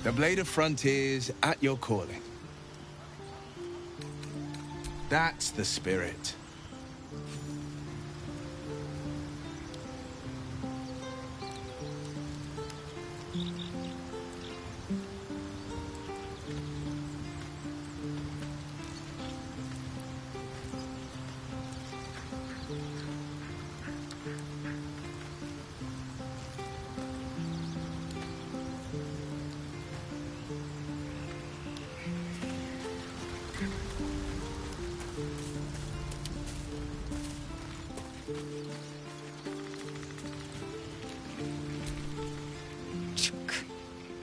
The Blade of Frontiers at your calling. That's the spirit.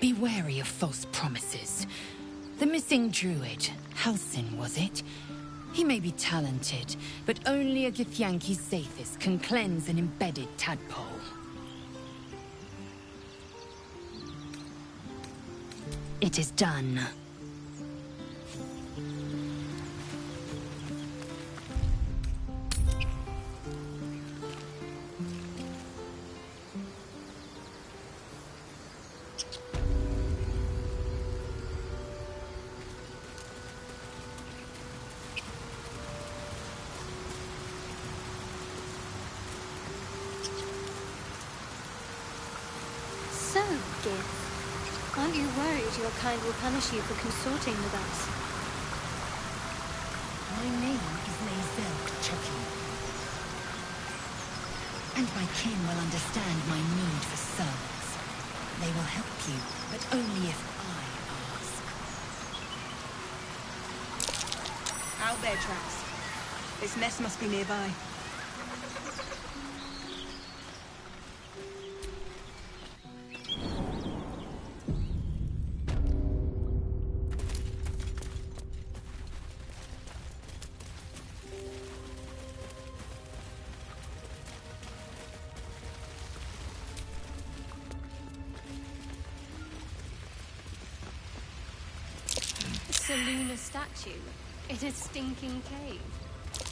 Be wary of false promises. The missing druid, Halsin, was it? He may be talented, but only a IYKYK Zathis can cleanse an embedded tadpole. It is done. Aren't you worried your kind will punish you for consorting with us? My name is IYKYK, and my kin will understand my need for souls. They will help you, but only if I ask. Owlbear tracks. Its nest must be nearby. Selûne statue in a stinking cave.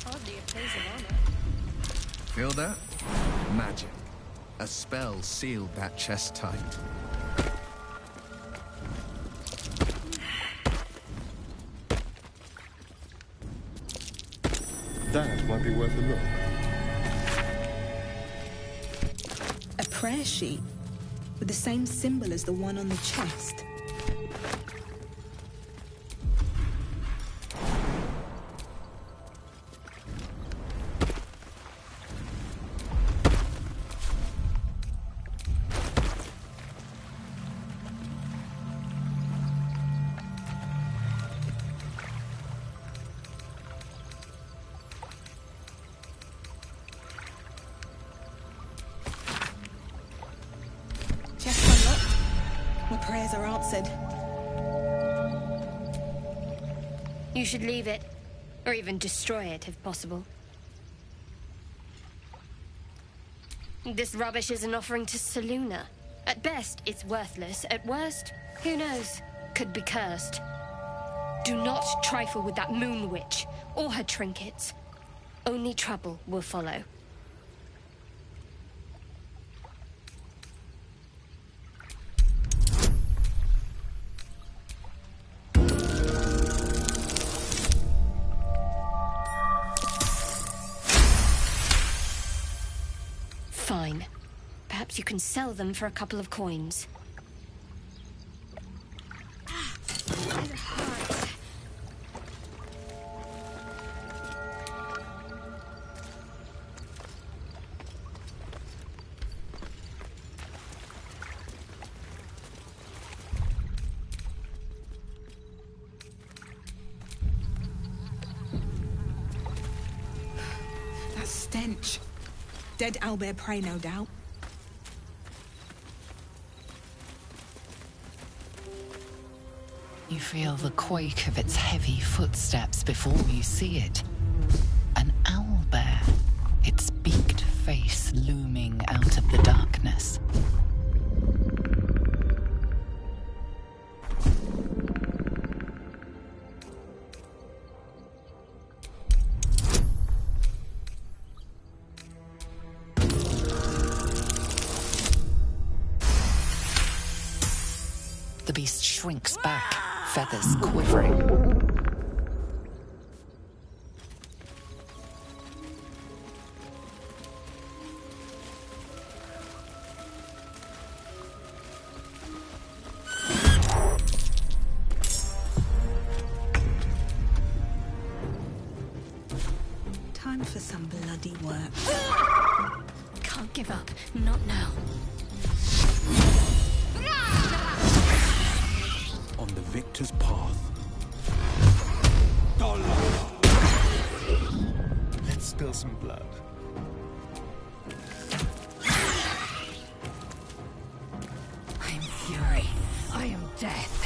Hardly a place of honor. Feel that? Magic. A spell sealed that chest tight. That might be worth a look. A prayer sheet with the same symbol as the one on the chest. Chest unlocked. My prayers are answered. You should leave it, or even destroy it if possible. This rubbish is an offering to Selûne. At best, it's worthless. At worst, who knows? Could be cursed. Do not trifle with that moon witch, or her trinkets. Only trouble will follow. Fine. Perhaps you can sell them for a couple of coins. It hurts. That stench. Dead owlbear prey, no doubt. You feel the quake of its heavy footsteps before you see it. An owlbear, its beaked face looming out of the darkness. The beast shrinks back, feathers quivering. Time for some bloody work. Can't give up. Not now. On the victor's path. Let's spill some blood. I am fury. I am death.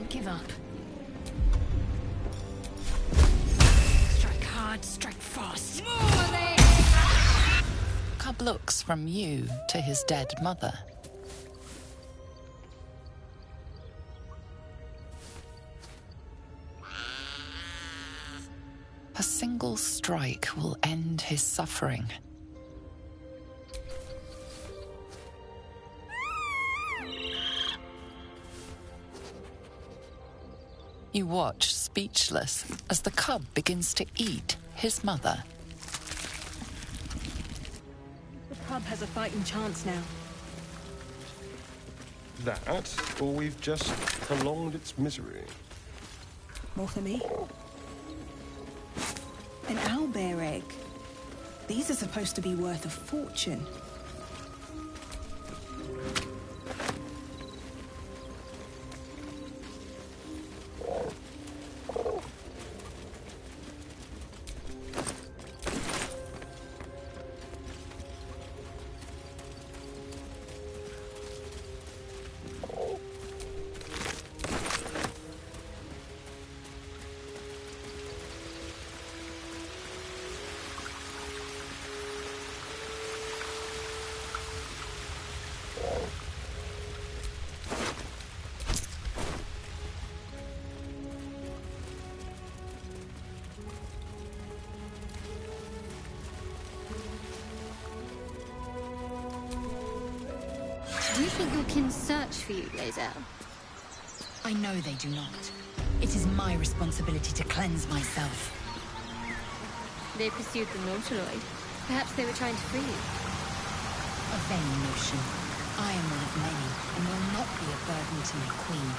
Give up. Strike hard, strike fast. Cub looks from you to his dead mother. A single strike will end his suffering. You watch, speechless, as the cub begins to eat his mother. The cub has a fighting chance now. That, or we've just prolonged its misery. More for me? An owlbear egg. These are supposed to be worth a fortune. Do you think your kin search for you, Lae'zel? I know they do not. It is my responsibility to cleanse myself. They pursued the Nautiloid. Perhaps they were trying to free you. A vain notion. I am one of many, and will not be a burden to my queen.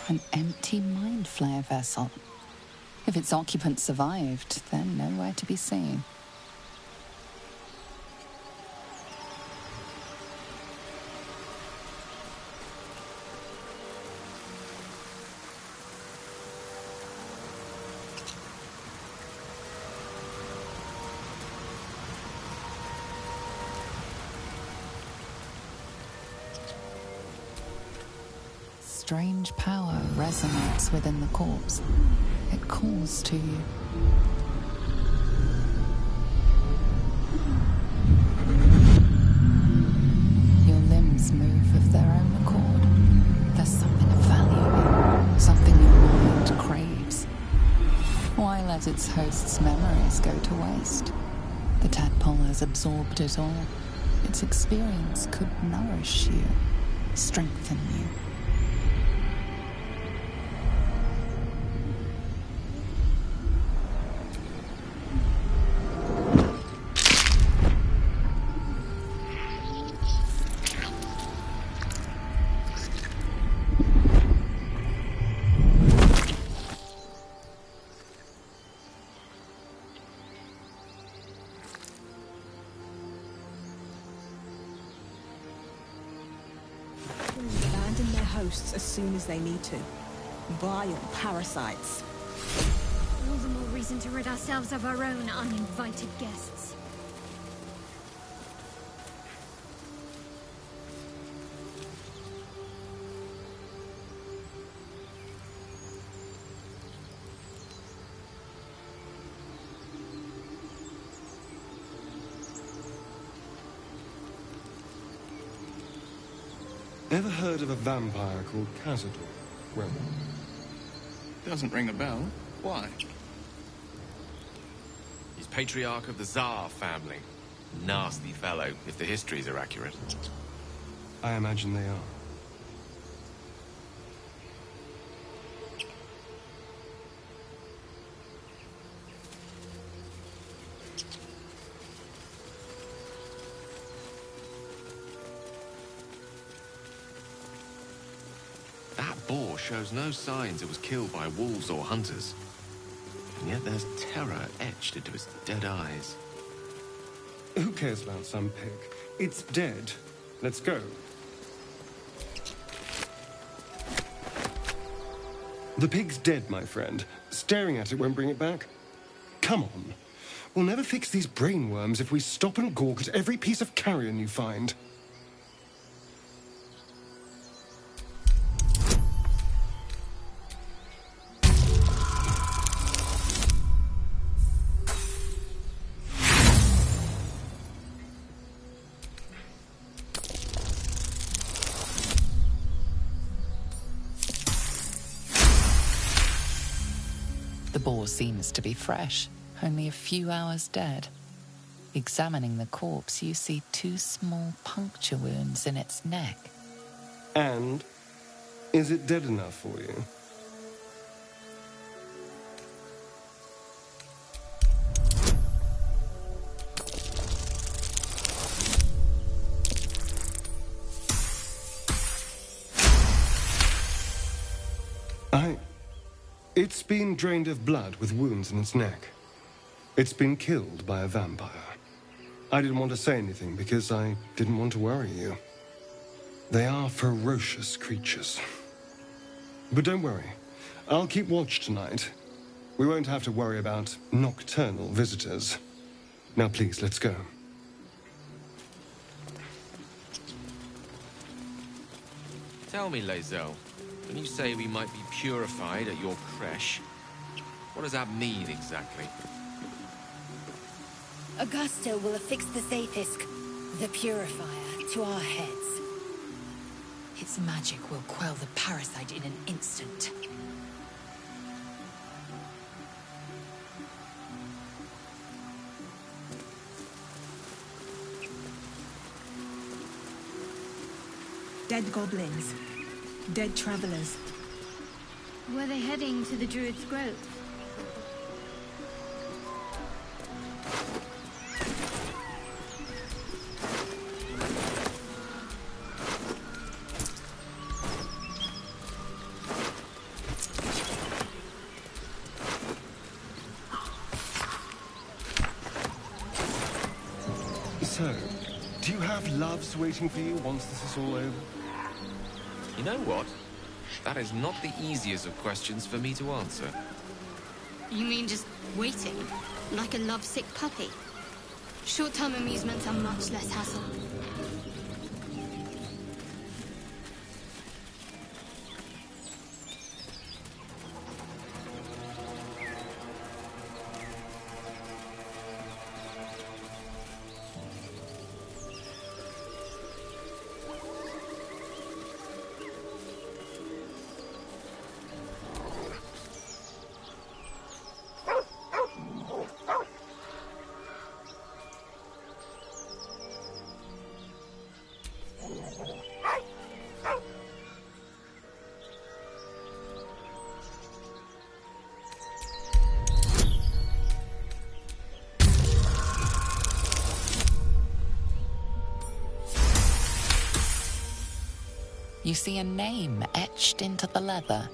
An empty mind flayer vessel. If its occupant survived, then nowhere to be seen. Strange power resonates within the corpse. It calls to you. Your limbs move of their own accord. Why let its host's memories go to waste? The tadpole has absorbed it all. Its experience could nourish you, strengthen you. Abandon their hosts as soon as they need to. Vile parasites. All the more reason to rid ourselves of our own uninvited guests. Ever heard of a vampire called Cazador? Well, Doesn't ring a bell. Why? He's patriarch of the Tsar family. Nasty fellow, if the histories are accurate. I imagine they are. That boar shows no signs it was killed by wolves or hunters. And yet there's terror etched into its dead eyes. Who cares about some pig? It's dead. Let's go. The pig's dead, my friend. Staring at it won't bring it back. Come on. We'll never fix these brainworms if we stop and gawk at every piece of carrion you find. The boar seems to be fresh, only a few hours dead. Examining the corpse, you see 2 small puncture wounds in its neck. And is it dead enough for you? It's been drained of blood with wounds in its neck. It's been killed by a vampire. I didn't want to say anything because I didn't want to worry you. They are ferocious creatures. But don't worry. I'll keep watch tonight. We won't have to worry about nocturnal visitors. Now please, let's go. Tell me, Lae'zel, when you say we might be purified at your creche, what does that mean exactly? Augusto will affix the Zaithisk, the Purifier, to our heads. Its magic will quell the parasite in an instant. Dead goblins. Dead travelers. Were they heading to the Druid's Grove? So, do you have loves waiting for you once this is all over? You know what? That is not the easiest of questions for me to answer. You mean just waiting? Like a lovesick puppy? Short-term amusements are much less hassle. You see a name etched into the leather.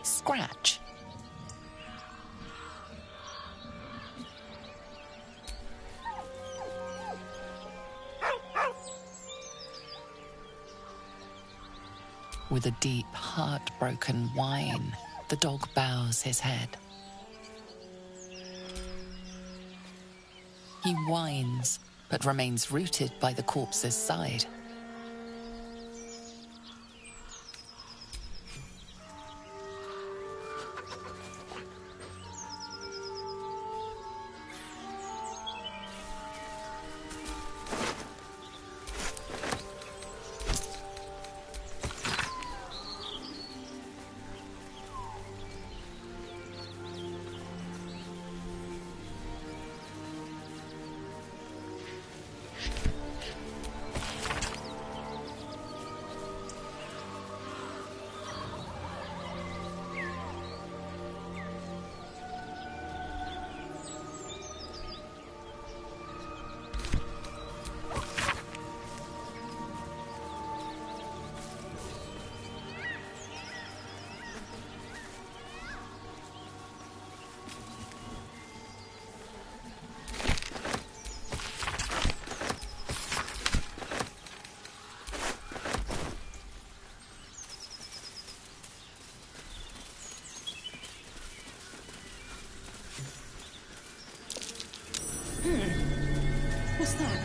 Scratch. With a deep, heartbroken whine, the dog bows his head. He whines, but remains rooted by the corpse's side. What's that?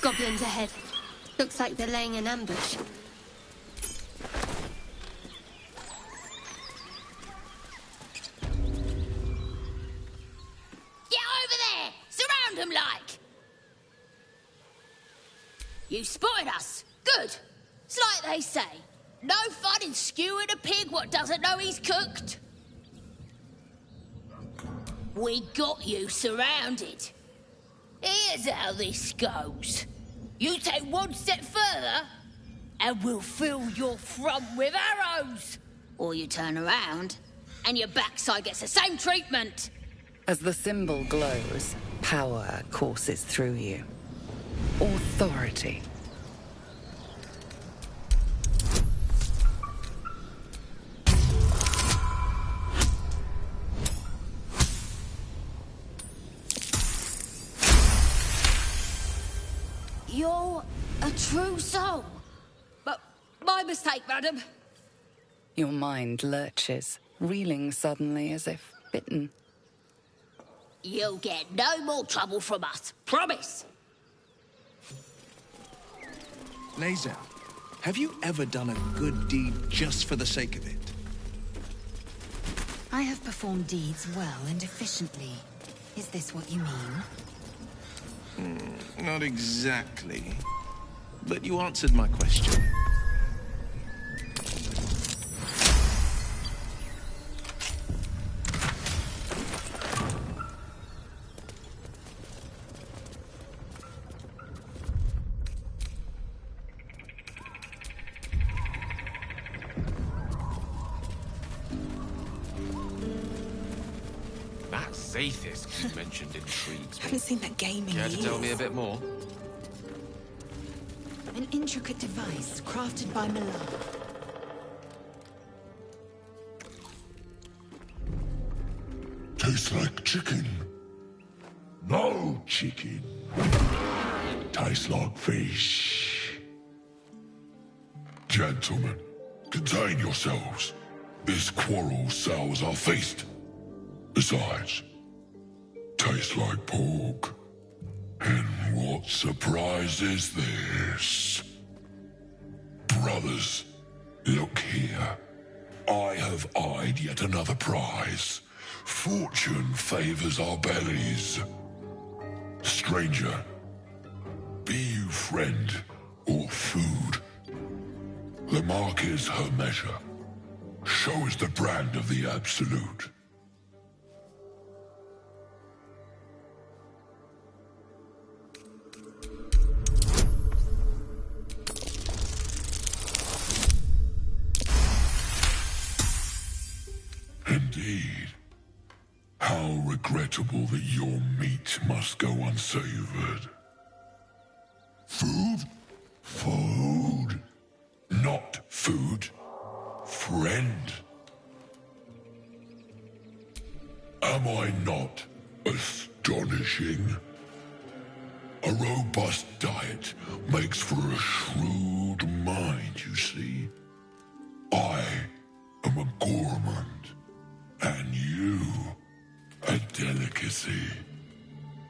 Goblins ahead. Looks like they're laying an ambush. You spotted us. Good. It's like they say. No fun in skewing a pig what doesn't know he's cooked. We got you surrounded. Here's how this goes. You take one step further, and we'll fill your front with arrows. Or you turn around, and your backside gets the same treatment. As the symbol glows, power courses through you. Authority. You're a true soul. But my mistake, madam. Your mind lurches, reeling suddenly as if bitten. You'll get no more trouble from us. Promise. Lae'zel, have you ever done a good deed just for the sake of it? I have performed deeds well and efficiently. Is this what you mean? Not exactly. But you answered my question. That Zaithis you mentioned intrigues me. Haven't seen that game in Care years. to tell me a bit more? An intricate device crafted by Milan. Tastes like chicken. No chicken. Tastes like fish. Gentlemen, contain yourselves. This quarrel sours our feast. Besides, tastes like pork. And what surprise is this? Brothers, look here. I have eyed yet another prize. Fortune favors our bellies. Stranger, be you friend or food. The mark is her measure. Show is the brand of the absolute. indeed. How regrettable that your meat must go unsavored. Food? Food. Not food. Friend. Am I not astonishing? A robust diet makes for a shrewd mind, you see. I am a gourmand, and you a delicacy.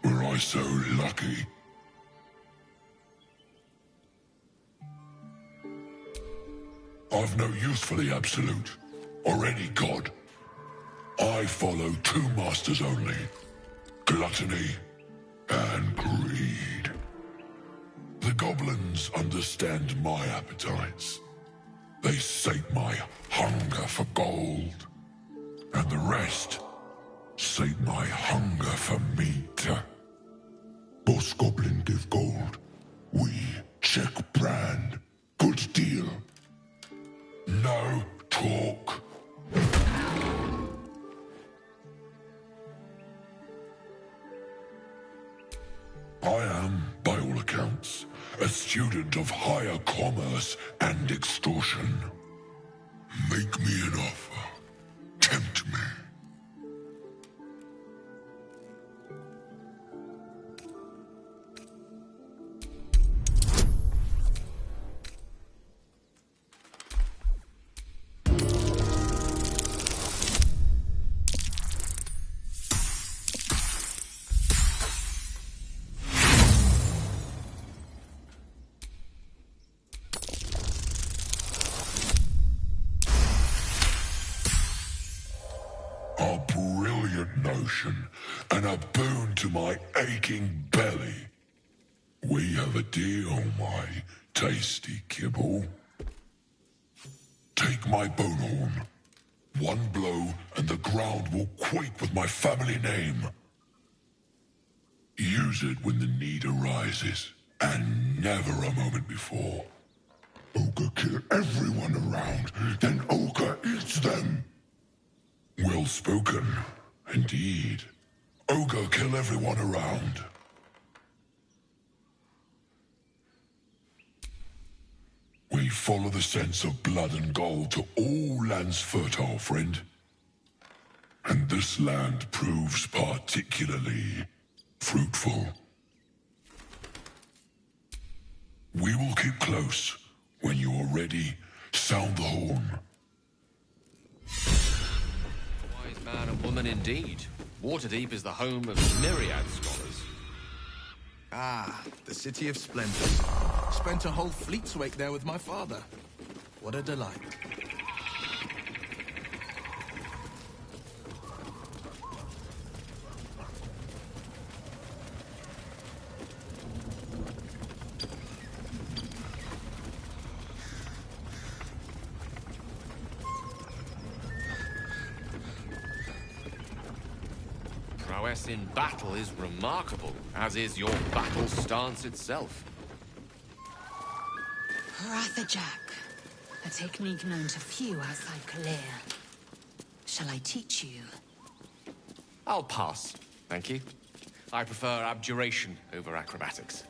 Were I so lucky? I've no use for the Absolute, or any god. I follow two masters only, gluttony and greed. The goblins understand my appetites. They sate my hunger for gold, and the rest sate my hunger for meat. Boss Goblin give gold. We check brand. Good deal. No talk. I am, by all accounts, a student of higher commerce and extortion. Make me an offer. Tempt me. A brilliant notion, and a boon to my aching belly. We have a deal, my tasty kibble. Take my bone horn. One blow, and the ground will quake with my family name. Use it when the need arises, and never a moment before. Ogre kill everyone around, then Ogre eats them. Well spoken, indeed. Ogre kill everyone around. We follow the sense of blood and gold to all lands fertile, friend. And this land proves particularly fruitful. We will keep close. When you are ready, sound the horn. Wise man and woman indeed. Waterdeep is the home of myriad scholars. Ah, the City of Splendors. Spent a whole fleet's wake there with my father. What a delight. Prowess in battle is remarkable, as is your battle stance itself. Jack, a technique known to few outside Kalir. Shall I teach you? I'll pass, thank you. I prefer abjuration over acrobatics.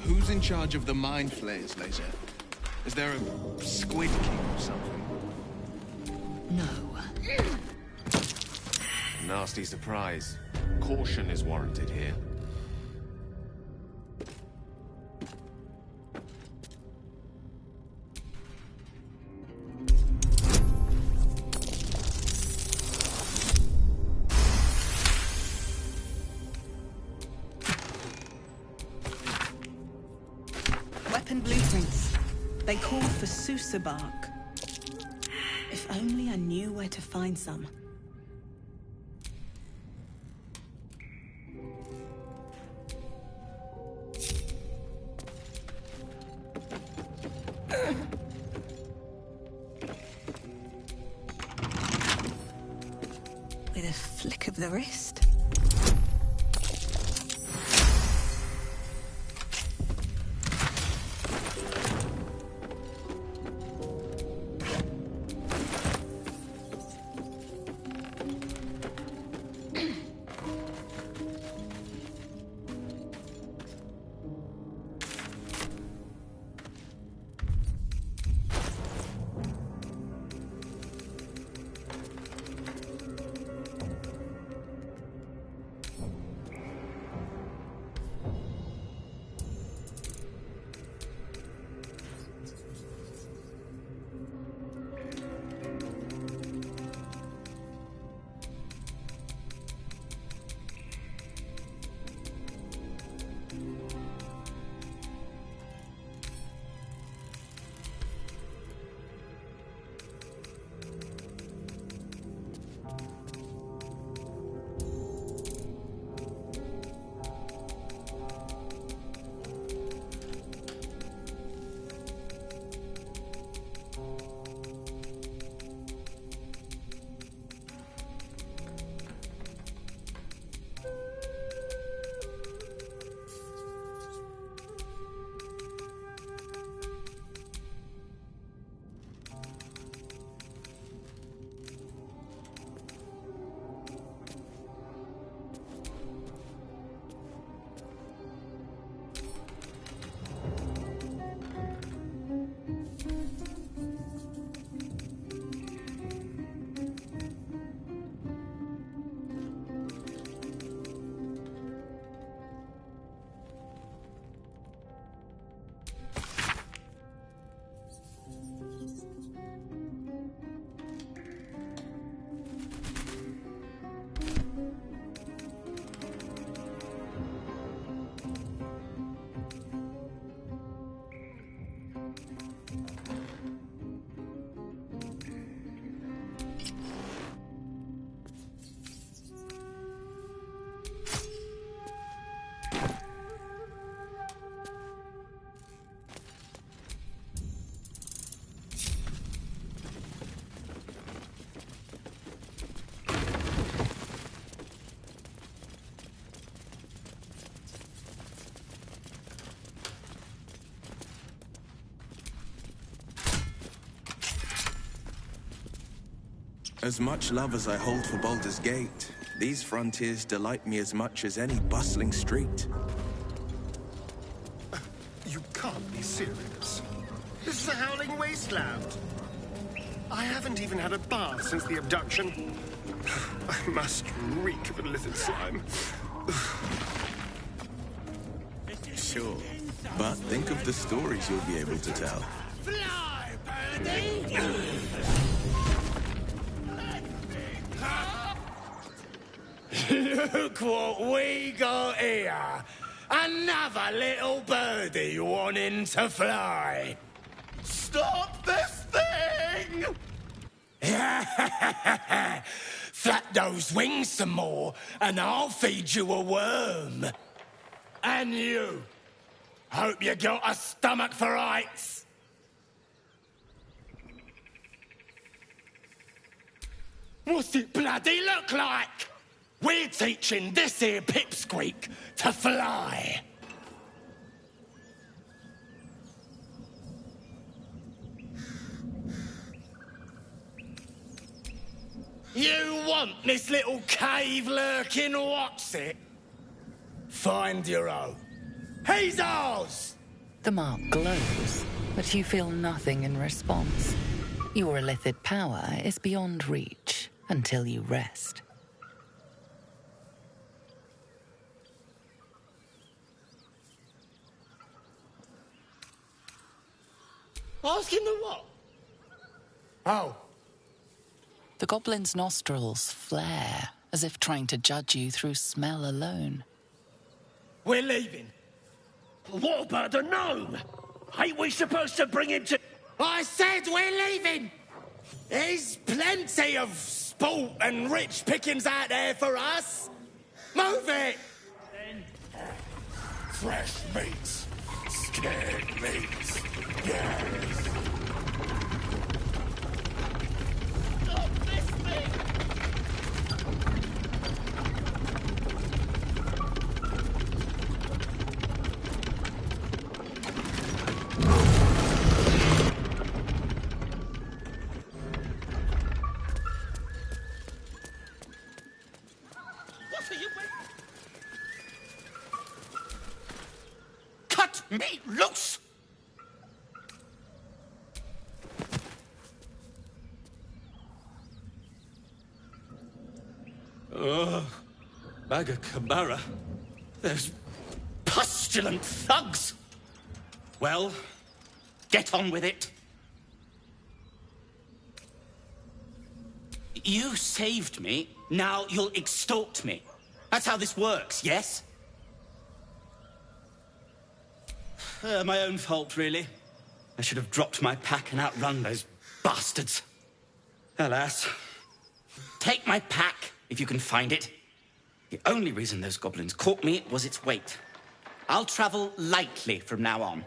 Who's in charge of the mind flayers, Laser? Is there a Squid King or something? No. Nasty surprise. Caution is warranted here. Weapon blueprints. They call for Sousa bark. If only I knew where to find some. with a flick of the wrist. As much love as I hold for Baldur's Gate, these frontiers delight me as much as any bustling street. You can't be serious. This is a howling wasteland. I haven't even had a bath since the abduction. I must reek of illicit slime. Sure, but think of the stories you'll be able to tell. Fly, birdie! Look what we got here! Another little birdie wanting to fly! Stop this thing! Flap those wings some more, and I'll feed you a worm. And you! Hope you got a stomach for heights! What's it bloody look like? We're teaching this here pipsqueak to fly. You want this little cave lurking what's it? Find your own. He's ours! The mark glows, but you feel nothing in response. Your illithid power is beyond reach until you rest. Ask him the what? Oh. The goblin's nostrils flare, as if trying to judge you through smell alone. We're leaving. What about the gnome? Ain't we supposed to bring him to... I said we're leaving! There's plenty of sport and rich pickings out there for us. Move it! Fresh meats. Scared meats. Yes. Stop this thing! me loose! Ugh. IYKYK. Those pustulant thugs! Well, get on with it. You saved me, now you'll extort me. That's how this works, yes? My own fault, really. I should have dropped my pack and outrun those bastards. Alas. Take my pack, if you can find it. The only reason those goblins caught me was its weight. I'll travel lightly from now on.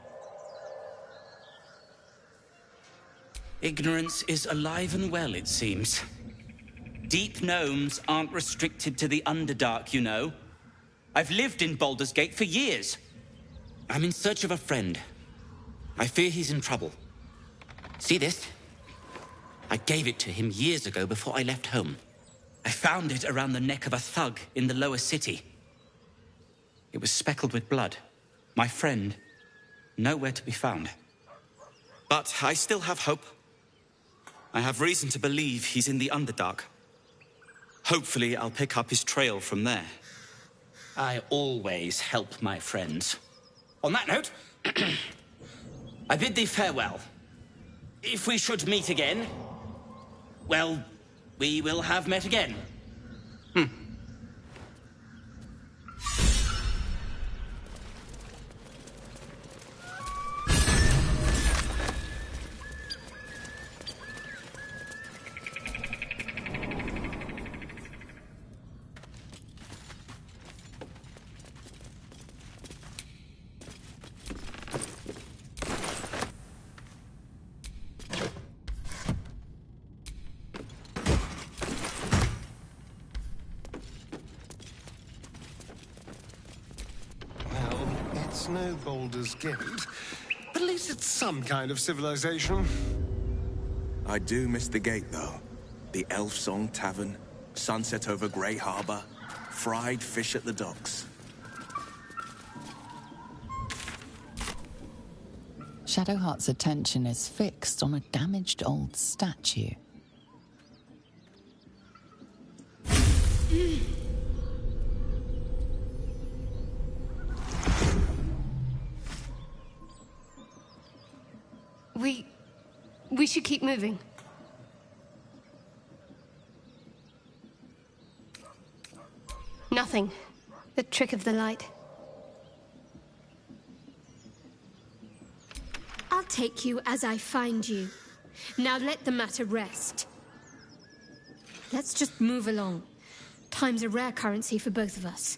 Ignorance is alive and well, it seems. Deep gnomes aren't restricted to the Underdark, you know. I've lived in Baldur's Gate for years. I'm in search of a friend. I fear he's in trouble. See this? I gave it to him years ago before I left home. I found it around the neck of a thug in the lower city. It was speckled with blood. My friend, nowhere to be found. But I still have hope. I have reason to believe he's in the Underdark. Hopefully, I'll pick up his trail from there. I always help my friends. On that note, I bid thee farewell. If we should meet again, well, we will have met again. It's no Baldur's Gate. But at least it's some kind of civilization. I do miss the gate, though. The Elf Song Tavern, sunset over Grey Harbor, fried fish at the docks. Shadowheart's attention is fixed on a damaged old statue. We should keep moving. Nothing. The trick of the light. I'll take you as I find you. Now let the matter rest. Let's just move along. Time's a rare currency for both of us.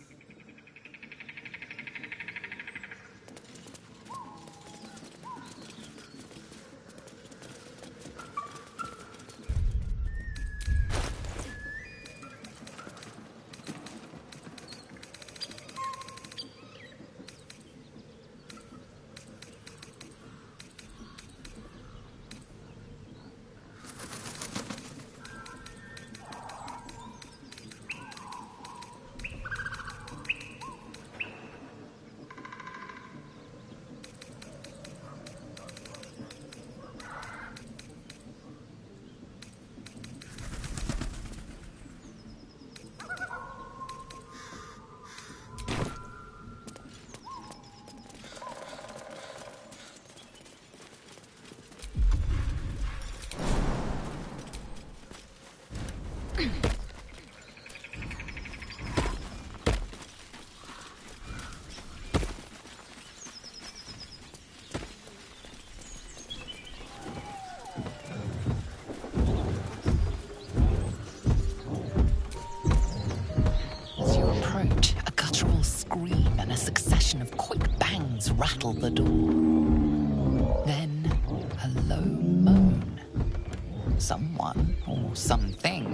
Rattle the door. Then a low moan. Someone or something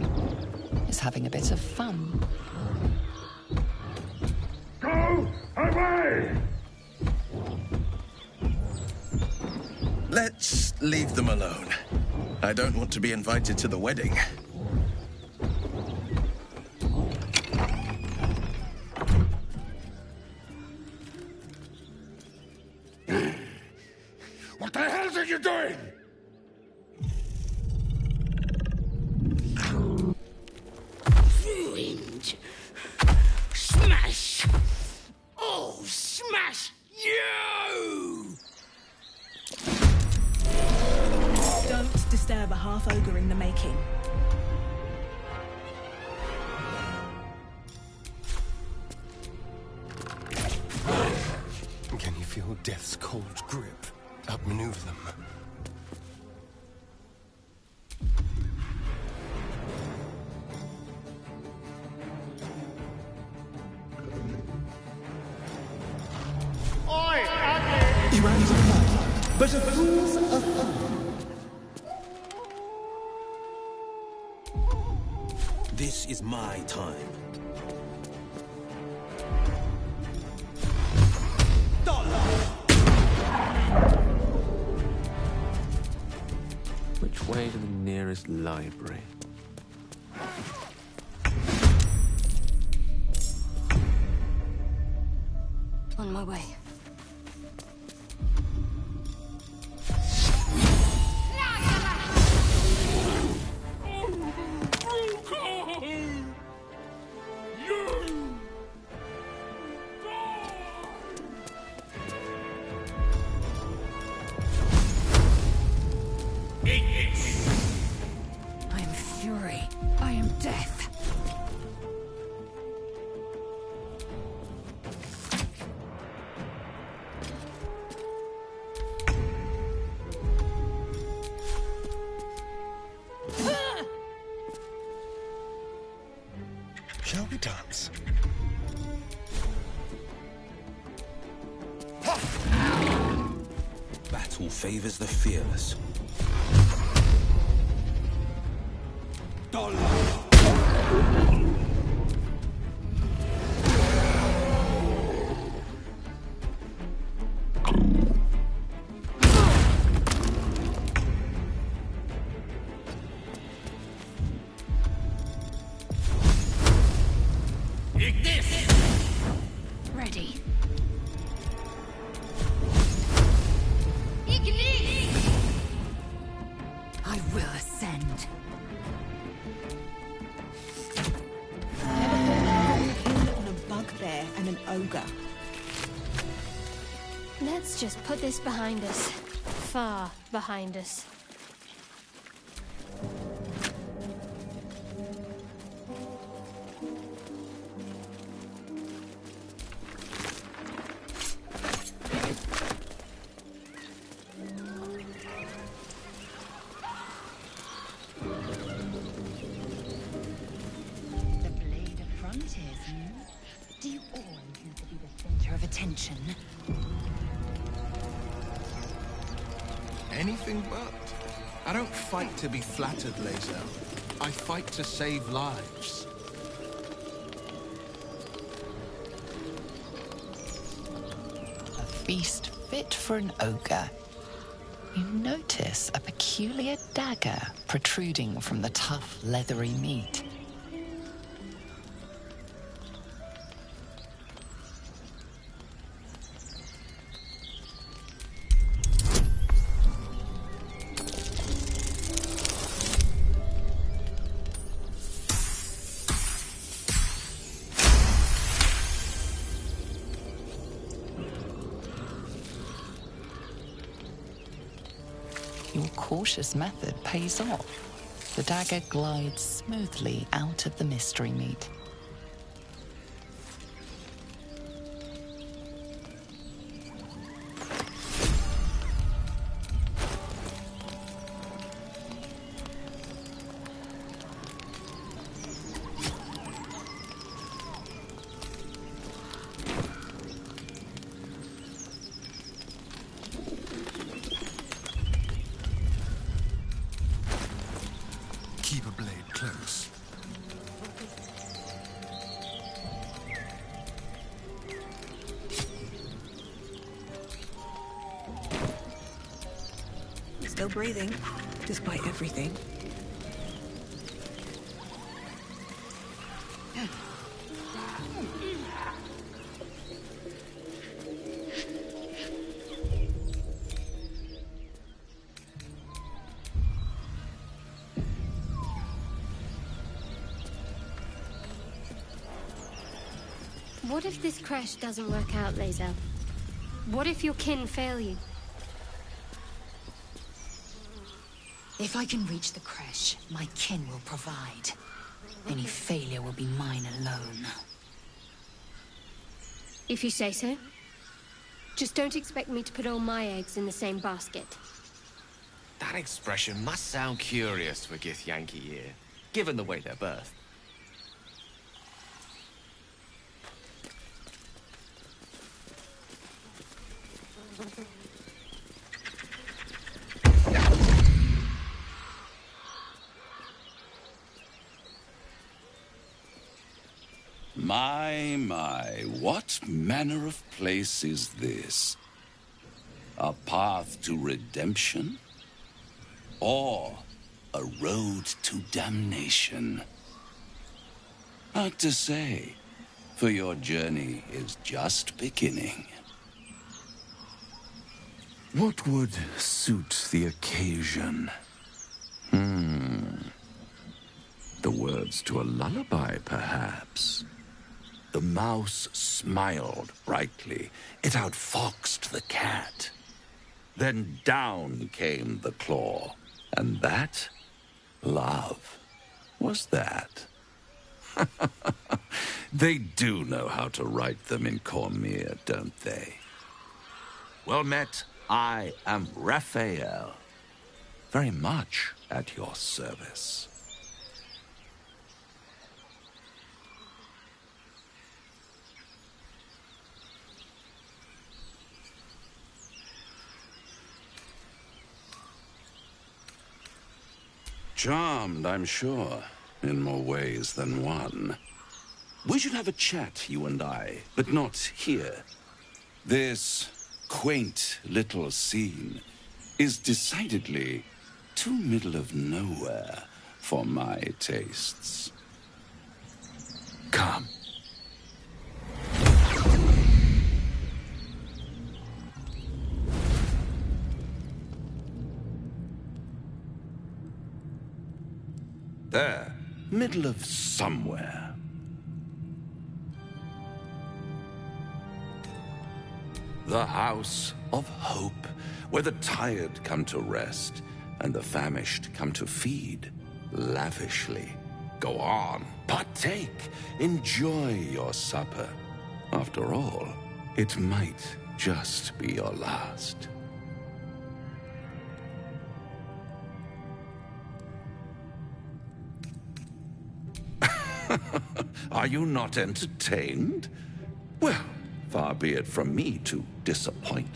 is having a bit of fun. Go away! Let's leave them alone. I don't want to be invited to the wedding. ogre in the making. Can you feel death's cold grip? Outmaneuver them. You answer not, but a fool's a fool. This is my time. Which way to the nearest library? On my way. I am fury. I am death. Shall we dance? Battle favors the fearless. Ready. I will ascend. And a bugbear and an ogre. Let's just put this behind us. Far behind us. The blade of frontiers, Do you always need to be the center of attention? Anything but. I don't fight to be flattered, Lae'zel. I fight to save lives. A feast fit for an ogre. You notice a peculiar dagger protruding from the tough, leathery meat. Your cautious method pays off. The dagger glides smoothly out of the mystery meat. Keep a blade close. Still breathing, despite everything. What if this crash doesn't work out, Lae'zel? What if your kin fail you? If I can reach the creche, my kin will provide. Any failure will be mine alone. If you say so. Just don't expect me to put all my eggs in the same basket. That expression must sound curious for IYKYK ear, given the way they're birthed. My, what manner of place is this? A path to redemption? Or a road to damnation? Hard to say, for your journey is just beginning. What would suit the occasion? The words to a lullaby, perhaps. The mouse smiled brightly. It outfoxed the cat. Then down came the claw. And that? Love. Was that? They do know how to write them in Cormier, don't they? Well met, I am Raphael. Very much at your service. Charmed, I'm sure, in more ways than one. We should have a chat, you and I, but not here. This quaint little scene is decidedly too middle of nowhere for my tastes. Come. There, middle of somewhere. The House of Hope, where the tired come to rest and the famished come to feed lavishly. Go on, partake, enjoy your supper. After all, it might just be your last. Are you not entertained? Well, far be it from me to disappoint.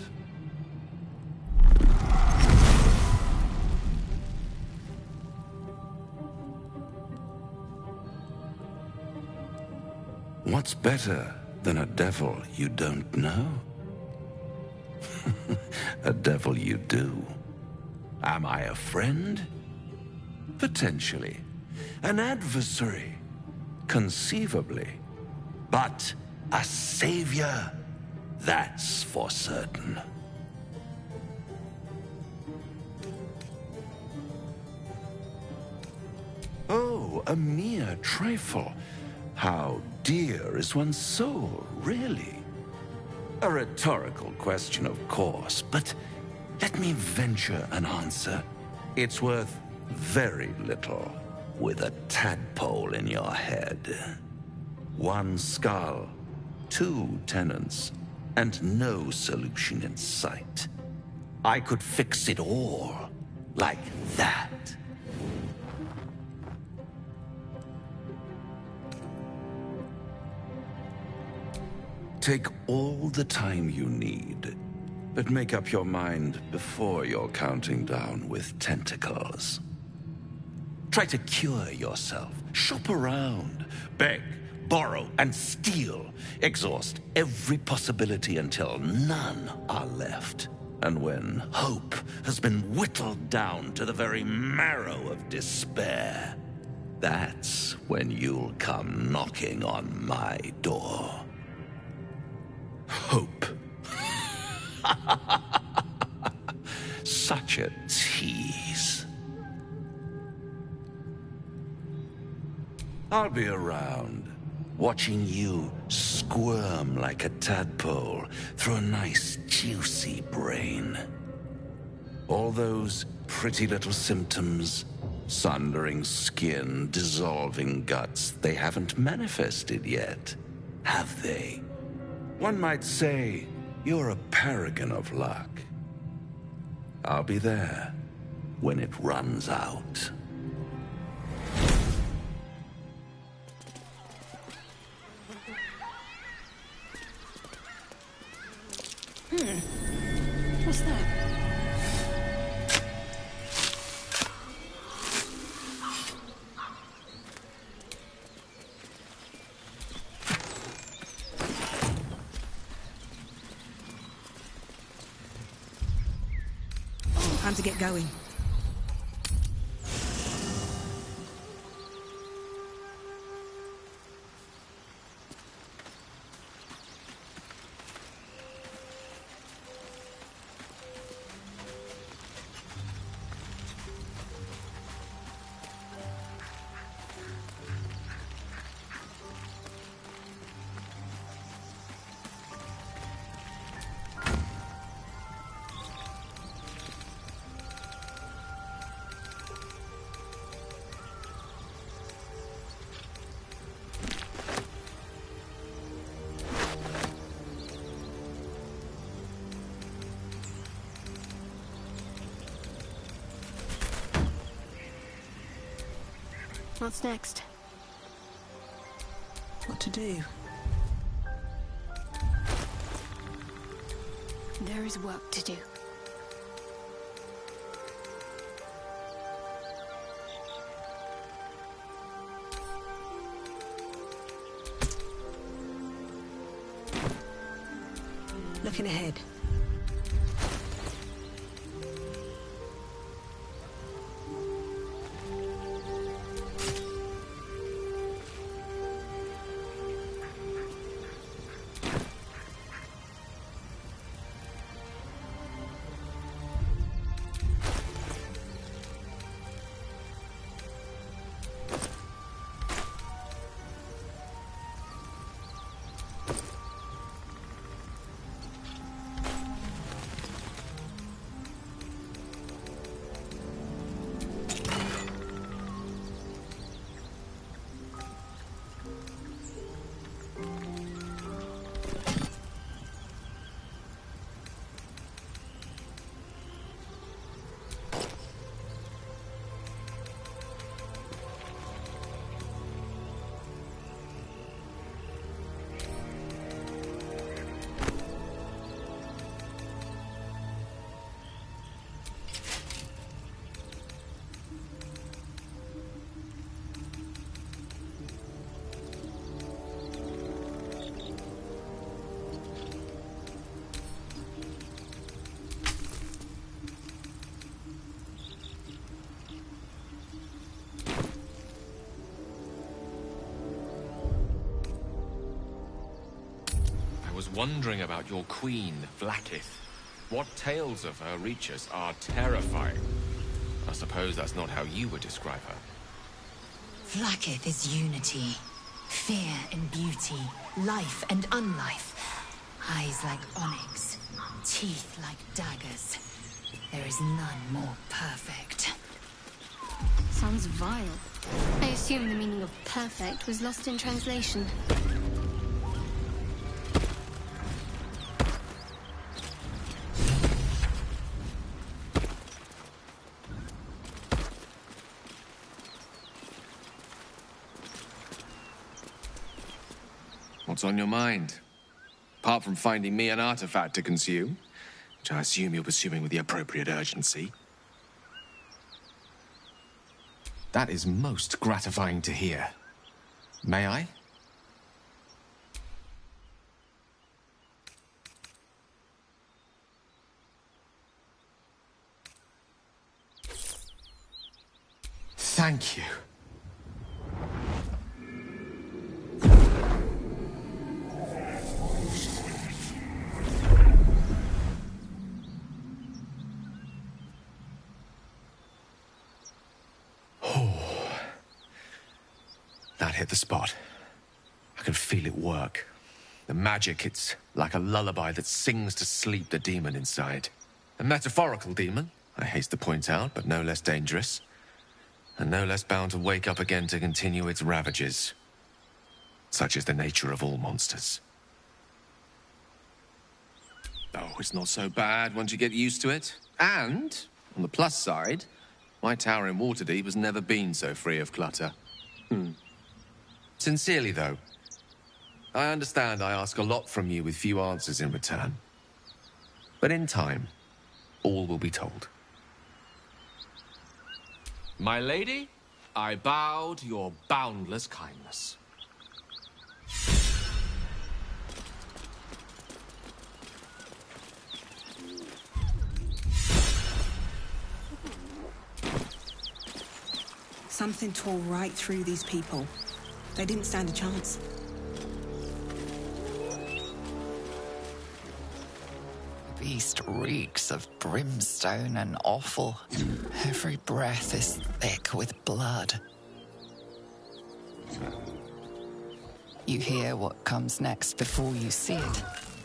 What's better than a devil you don't know? A devil you do. Am I a friend? Potentially. An adversary? Conceivably. But a savior? That's for certain. Oh, a mere trifle. How dear is one's soul, really? A rhetorical question, of course, but let me venture an answer. It's worth very little with a tadpole in your head. One skull, two tenants, and no solution in sight. I could fix it all like that. Take all the time you need, but make up your mind before you're counting down with tentacles. Try to cure yourself. Shop around. Beg, borrow, and steal. Exhaust every possibility until none are left. And when hope has been whittled down to the very marrow of despair, that's when you'll come knocking on my door. Hope. Such a tease. I'll be around, watching you squirm like a tadpole through a nice, juicy brain. All those Pretty little symptoms. Sundering skin, dissolving guts. They haven't manifested yet, have they? One might say you're a paragon of luck. I'll be there when it runs out. What's that? Time to get going. What's next? What to do? There is work to do. Looking ahead. I was wondering about your queen, Vlaakith. What tales of her reach us are terrifying. I suppose that's not how you would describe her. Vlaakith is unity. Fear and beauty. Life and unlife. Eyes like onyx. Teeth like daggers. There is none more perfect. Sounds vile. I assume the meaning of perfect was lost in translation. What's on your mind? Apart from finding me an artifact to consume, which I assume you're pursuing with the appropriate urgency. That is most gratifying to hear. May I? Thank you. That hit the spot. I can feel it work. The magic, it's like a lullaby that sings to sleep the demon inside. A metaphorical demon, I haste to point out, but no less dangerous. And no less bound to wake up again to continue its ravages. Such is the nature of all monsters. Oh, it's not so bad once you get used to it. And, on the plus side, my tower in Waterdeep has never been so free of clutter. Sincerely, though, I understand I ask a lot from you with few answers in return. But in time, all will be told. My lady, I bow to your boundless kindness. Something tore right through these people. They didn't stand a chance. The beast reeks of brimstone and offal. Every breath is thick with blood. You hear what comes next before you see it.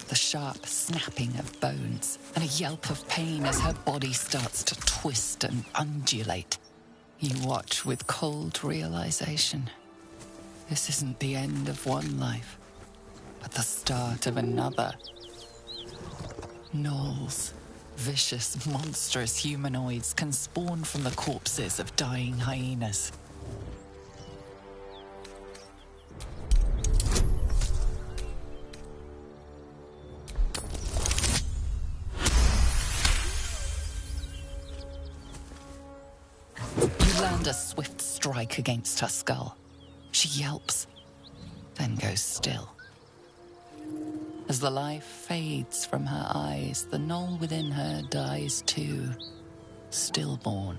The sharp snapping of bones and a yelp of pain as her body starts to twist and undulate. You watch with cold realization. This isn't the end of one life, but the start of another. Gnolls, vicious, monstrous humanoids can spawn from the corpses of dying hyenas. You land a swift strike against her skull. She yelps, then goes still. As the life fades from her eyes, the gnoll within her dies too, stillborn.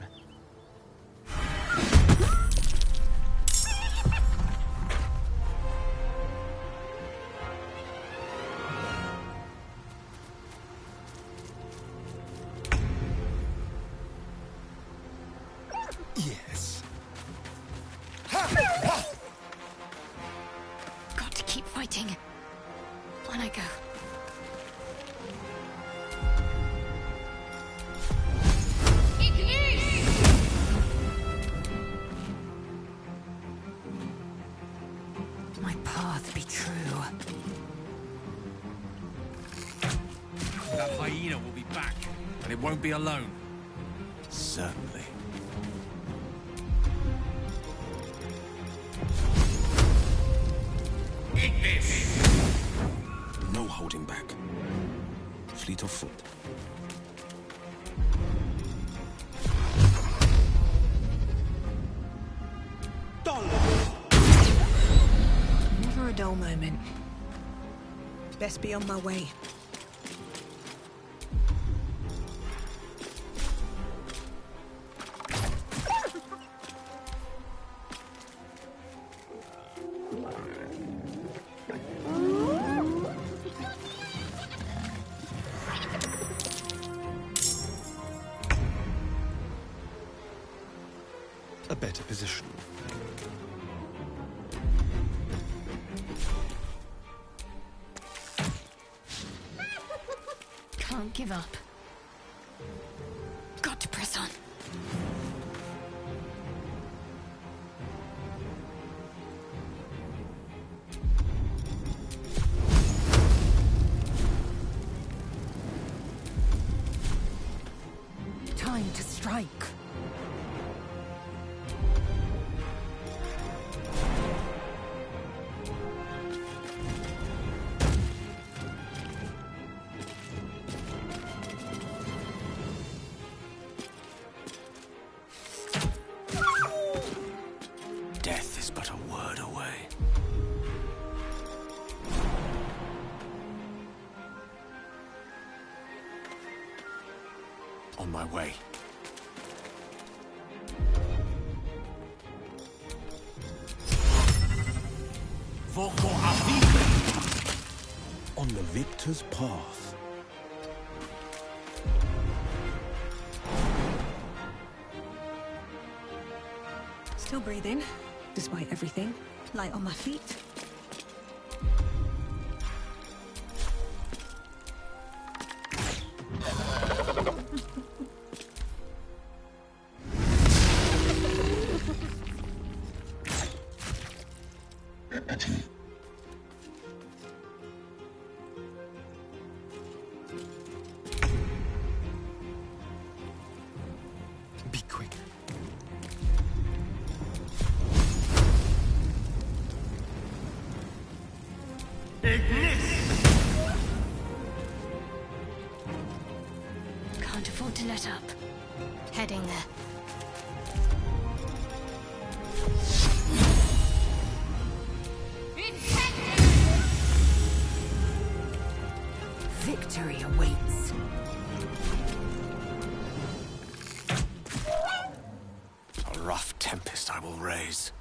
Yes. Got to keep fighting. On I go. My path be true. That hyena will be back, and it won't be alone. Certainly. Eat this! No holding back. Fleet of foot. Never a dull moment. Best be on my way. A better position. Can't give up. Got to press on. Time to strike. Death is but a word away. On my way. On the victor's path. Still breathing, despite everything. Light on my feet. Can't afford to let up. Heading there. Victory awaits. A rough tempest I will raise.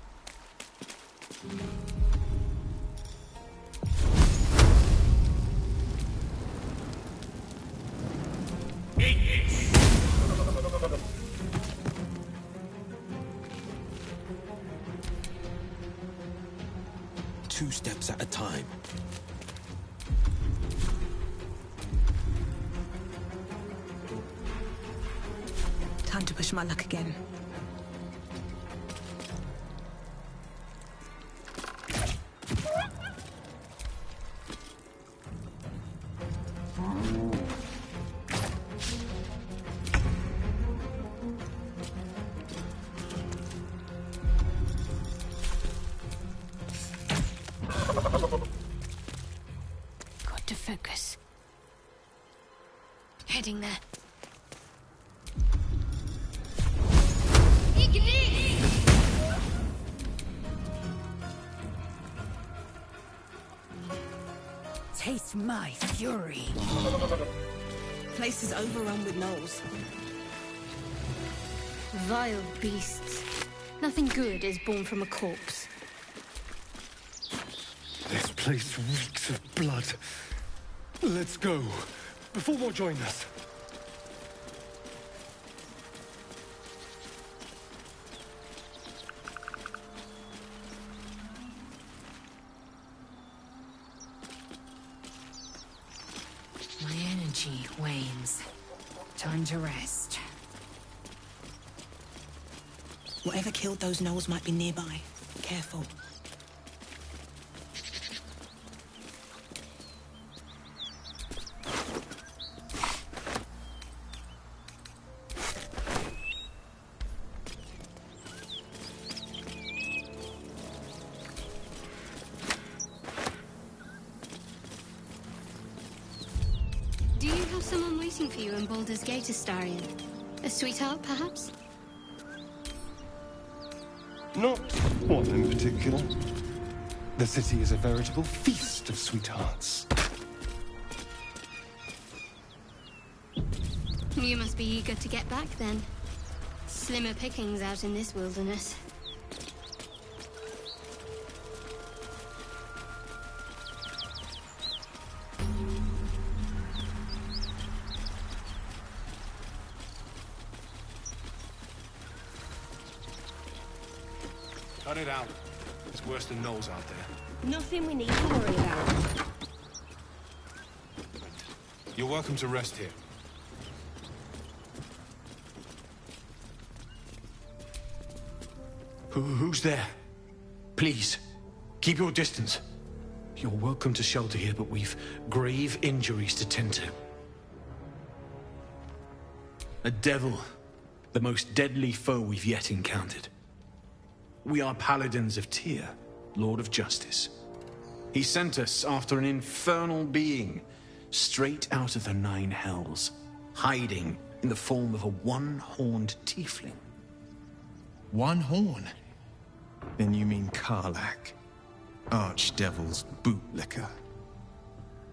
Two steps at a time. Time to push my luck again. Got to focus. Heading there. Taste my fury. Place is overrun with gnolls. Vile beasts. Nothing good is born from a corpse. This place reeks of blood. Let's go, before more join us. My energy wanes. Time to rest. Whatever killed those gnolls might be nearby. Careful. Do you have someone waiting for you in Baldur's Gate, Astarion? A sweetheart, perhaps? Not one in particular. The city is a veritable feast of sweethearts. You must be eager to get back, then. Slimmer pickings out in this wilderness. Cut it out. It's worse than gnolls out there. Nothing we need to worry about. You're welcome to rest here. Who's there? Please, keep your distance. You're welcome to shelter here, but we've grave injuries to tend to. A devil, the most deadly foe we've yet encountered. We are paladins of Tyr, Lord of Justice. He sent us after an infernal being, straight out of the Nine Hells, hiding in the form of a one-horned tiefling. One horn? Then you mean Karlach, Archdevil's bootlicker.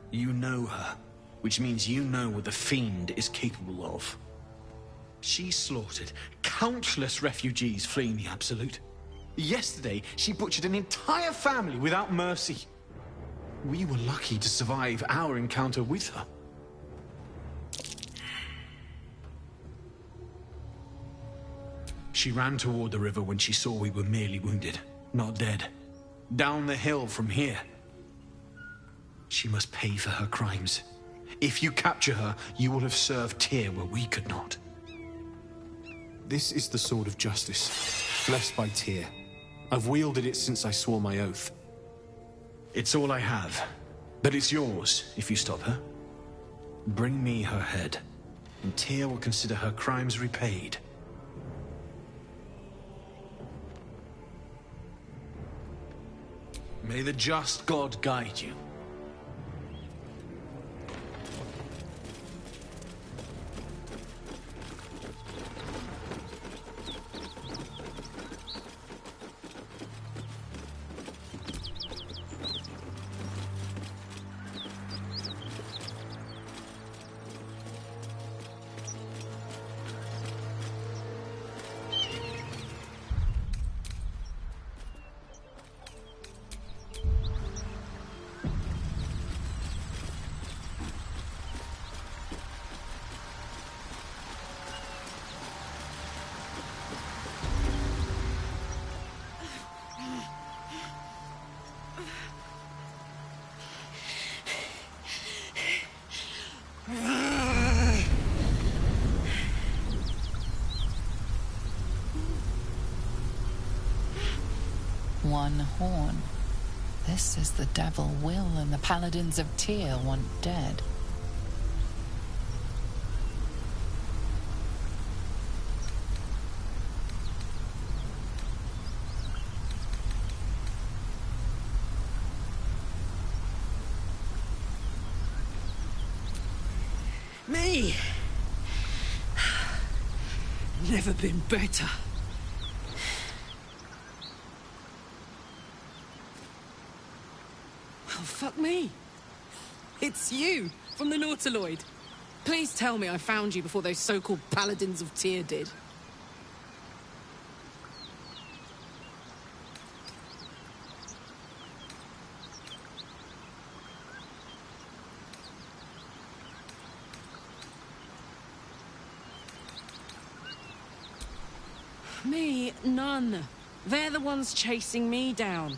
You know her, which means you know what the Fiend is capable of. She slaughtered countless refugees fleeing the Absolute. Yesterday, she butchered an entire family without mercy. We were lucky to survive our encounter with her. She ran toward the river when she saw we were merely wounded, not dead. Down the hill from here. She must pay for her crimes. If you capture her, you will have served Tyr where we could not. This is the sword of justice, blessed by Tyr. I've wielded it since I swore my oath. It's all I have, but it's yours if you stop her. Bring me her head, and Tyr will consider her crimes repaid. May the just God guide you. One horn. This is the devil Will and the Paladins of Tyr want dead. Me! Never been better. Oh, fuck me. It's you, from the Nautiloid. Please tell me I found you before those so-called Paladins of Tyr did. Me, none. They're the ones chasing me down.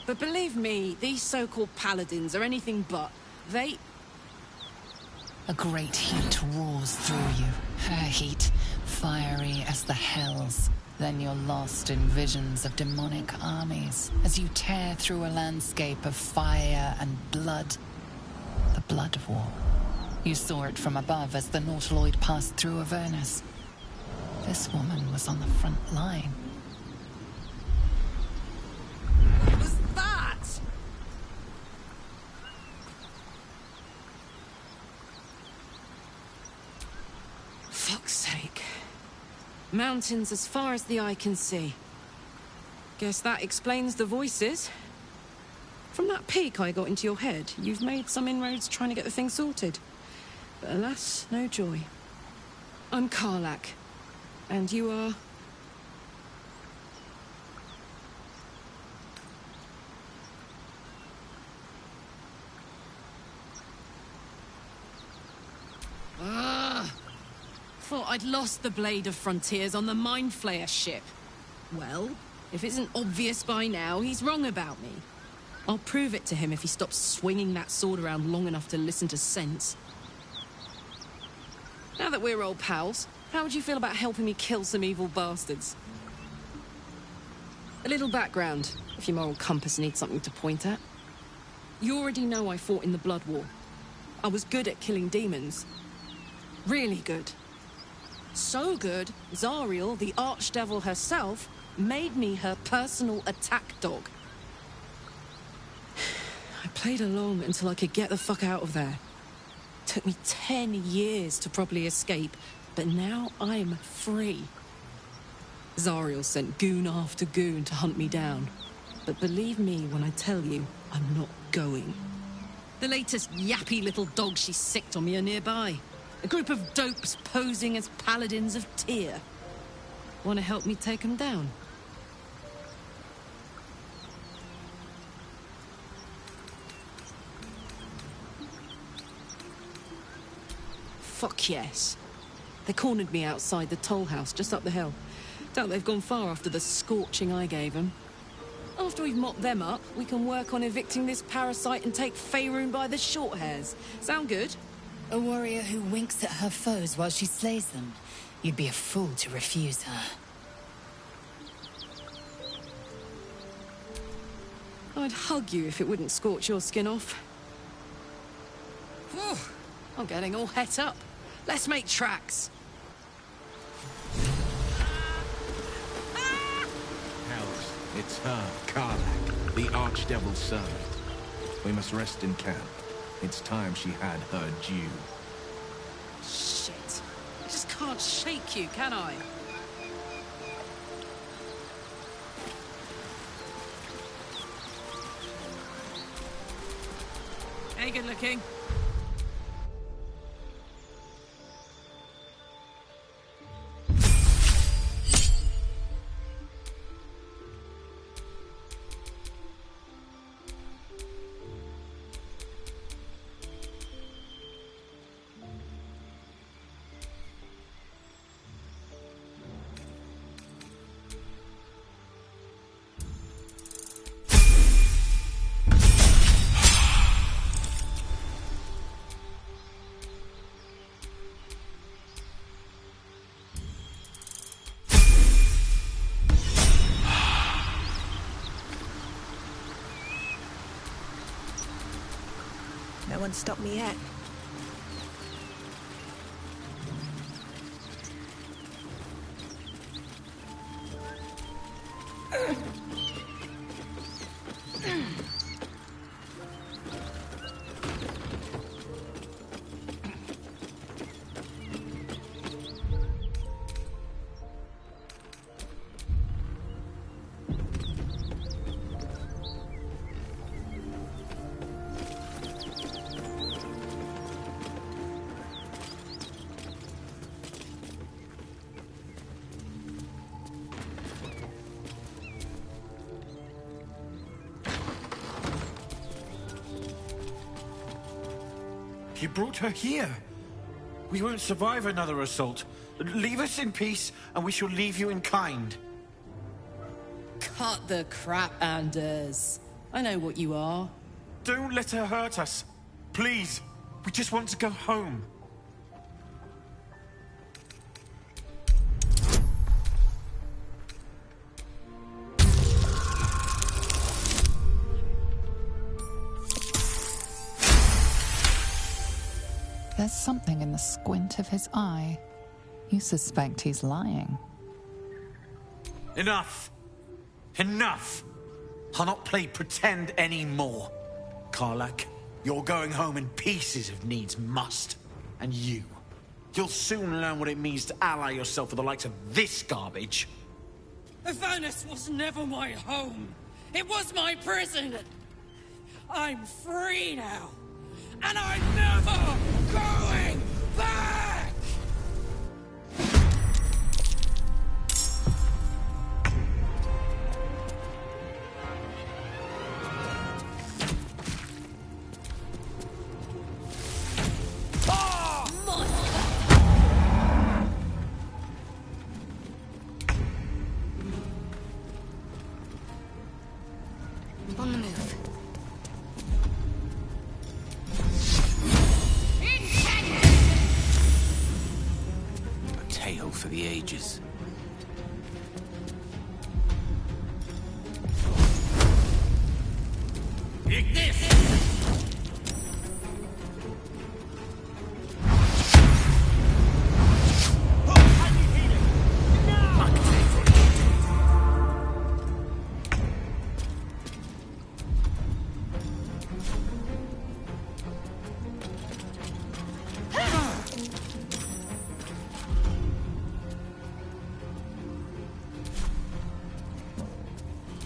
But believe me, these so-called paladins are anything but. They... A great heat roars through you. Her heat, fiery as the hells. Then you're lost in visions of demonic armies as you tear through a landscape of fire and blood. The Blood War. You saw it from above as the Nautiloid passed through Avernus. This woman was on the front line. What was that? Fuck's sake. Mountains as far as the eye can see. Guess that explains the voices. From that peek I got into your head, you've made some inroads trying to get the thing sorted. But alas, no joy. I'm Karlak. And you are... Thought I'd lost the Blade of Frontiers on the Mind Flayer ship. Well, if it isn't obvious by now, he's wrong about me. I'll prove it to him if he stops swinging that sword around long enough to listen to sense. Now that we're old pals, how would you feel about helping me kill some evil bastards? A little background, if your moral compass needs something to point at. You already know I fought in the Blood War. I was good at killing demons. Really good. So good, Zariel, the Archdevil herself, made me her personal attack dog. I played along until I could get the fuck out of there. Took me 10 years to properly escape, but now I'm free. Zariel sent goon after goon to hunt me down. But believe me when I tell you, I'm not going. The latest yappy little dogs she sicked on me are nearby. A group of dopes posing as paladins of Tyr. Want to help me take them down? Fuck yes. They cornered me outside the toll house just up the hill. Doubt they've gone far after the scorching I gave them. After we've mopped them up, we can work on evicting this parasite and take Faerun by the short hairs. Sound good? A warrior who winks at her foes while she slays them. You'd be a fool to refuse her. I'd hug you if it wouldn't scorch your skin off. Whew, I'm getting all het up. Let's make tracks. Hells, it's her, Karlak, the Archdevil's servant. We must rest in camp. It's time she had her due. Shit. I just can't shake you, can I? Hey, good looking. No one stopped me yet. You brought her here. We won't survive another assault. Leave us in peace, and we shall leave you in kind. Cut the crap, Anders. I know what you are. Don't let her hurt us. Please. We just want to go home. There's something in the squint of his eye. You suspect he's lying. Enough! Enough! I'll not play pretend anymore. Karlak, you're going home in pieces if needs must. And you'll soon learn what it means to ally yourself with the likes of this garbage. Avernus was never my home. It was my prison. I'm free now. And I'm never going back! On the move. A tale for the ages.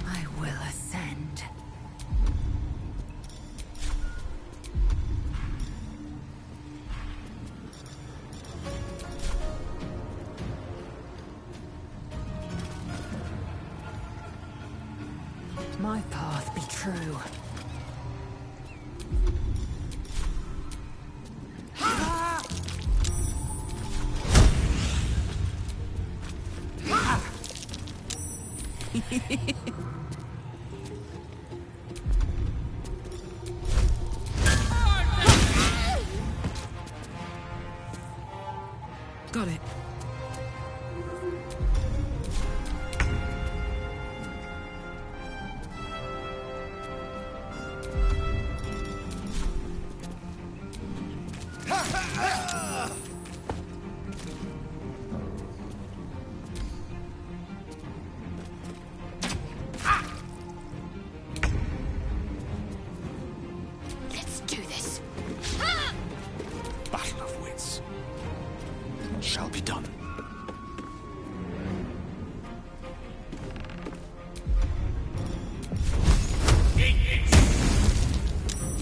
I will ascend. My path be true. Got it. Let's do this. Battle of wits. Shall be done.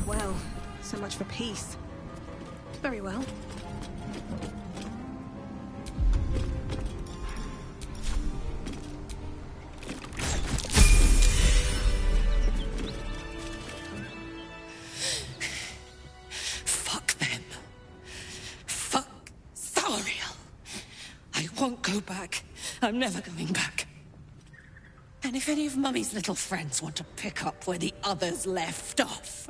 Well, so much for peace. Very well. Fuck them. Fuck Zariel. I won't go back. I'm never going back. And if any of Mummy's little friends want to pick up where the others left off,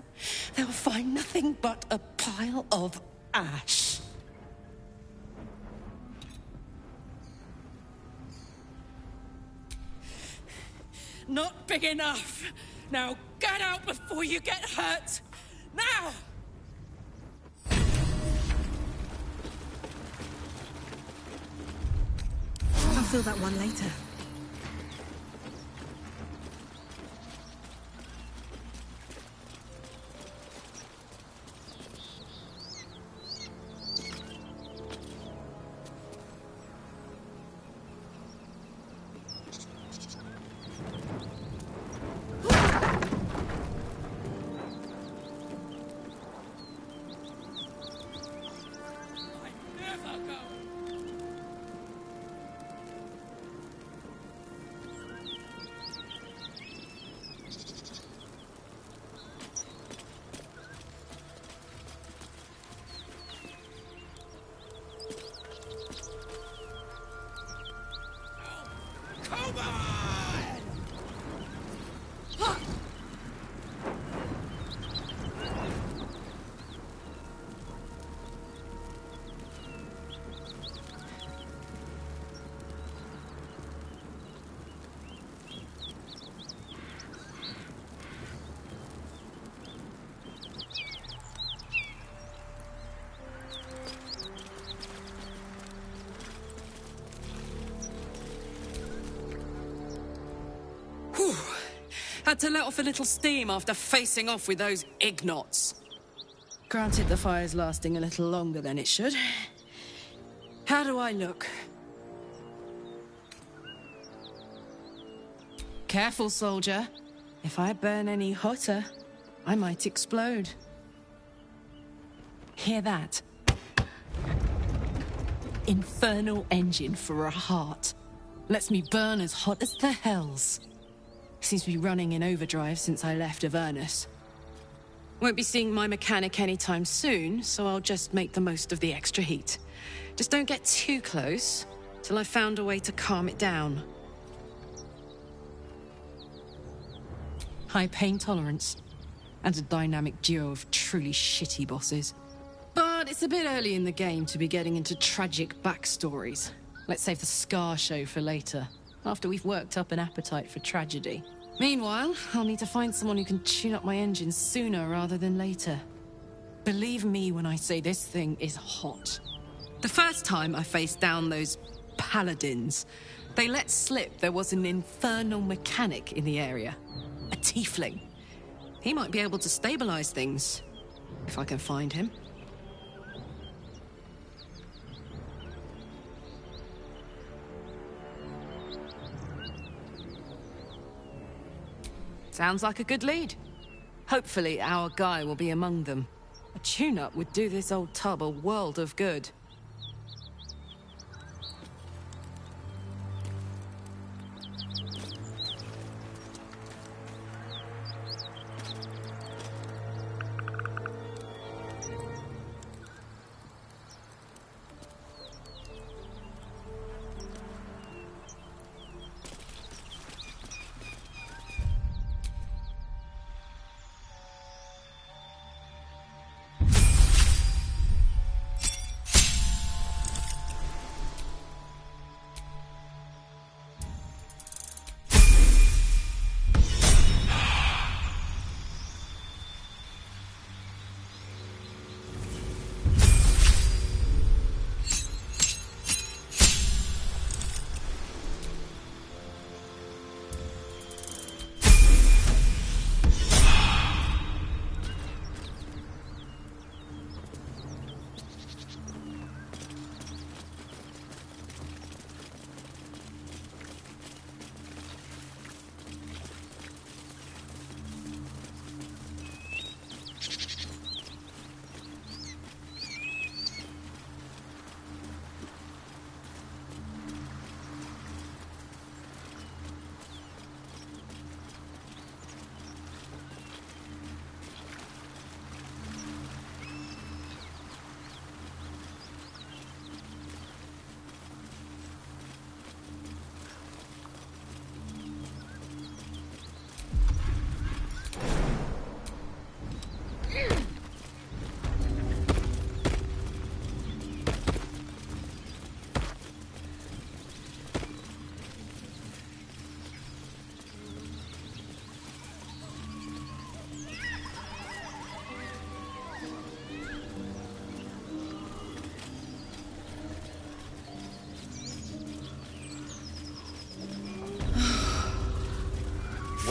they'll find nothing but a pile of ash. Not big enough. Now get out before you get hurt. Now! fill that one later. Had to let off a little steam after facing off with those ignots. Granted, the fire's lasting a little longer than it should. How do I look? Careful, soldier. If I burn any hotter, I might explode. Hear that? Infernal engine for a heart. Lets me burn as hot as the hells. Seems to be running in overdrive since I left Avernus. Won't be seeing my mechanic anytime soon, so I'll just make the most of the extra heat. Just don't get too close, till I've found a way to calm it down. High pain tolerance, and a dynamic duo of truly shitty bosses. But it's a bit early in the game to be getting into tragic backstories. Let's save the Scar show for later, after we've worked up an appetite for tragedy. Meanwhile, I'll need to find someone who can tune up my engine sooner rather than later. Believe me when I say this thing is hot. The first time I faced down those paladins, they let slip there was an infernal mechanic in the area. A tiefling. He might be able to stabilize things, if I can find him. Sounds like a good lead. Hopefully our guy will be among them. A tune-up would do this old tub a world of good.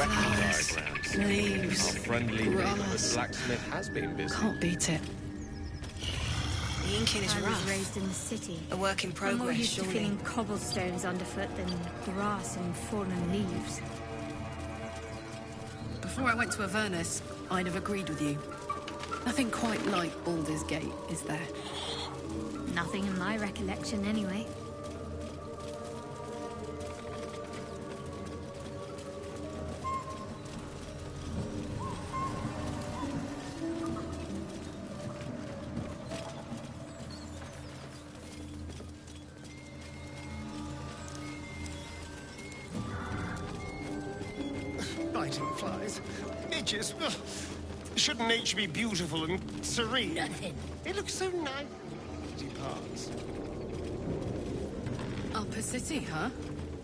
weapon Flowers, diagrams. leaves, Our friendly neighborhood grass. blacksmith has been busy. Can't beat it. The inking is I was rough. raised in the city. A work in I'm more progress, used to surely. feeling cobblestones underfoot than grass and fallen leaves. Before I went to Avernus, I'd have agreed with you. Nothing quite like Baldur's Gate, is there? Nothing in my recollection, anyway. Biting flies. Midges. Ugh. Shouldn't nature be beautiful and serene? Nothing. It looks so nice. Departs. Upper City, huh?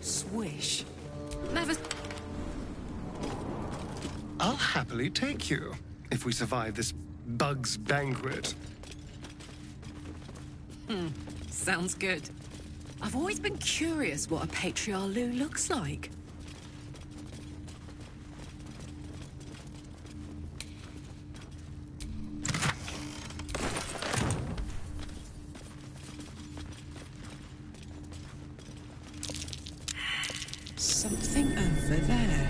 Swish. Never... I'll happily take you, if we survive this bug's banquet. Sounds good. I've always been curious what a Patriarlu looks like. Something over there.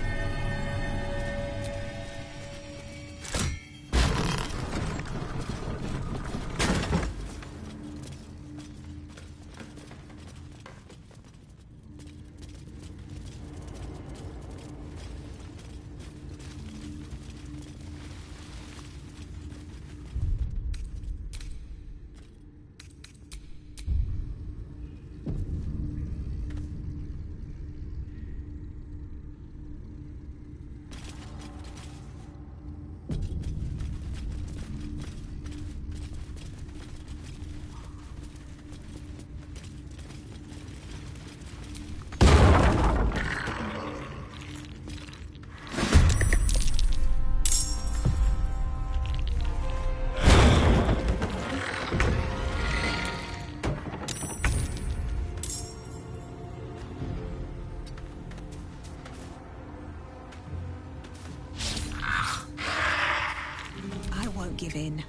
Give in.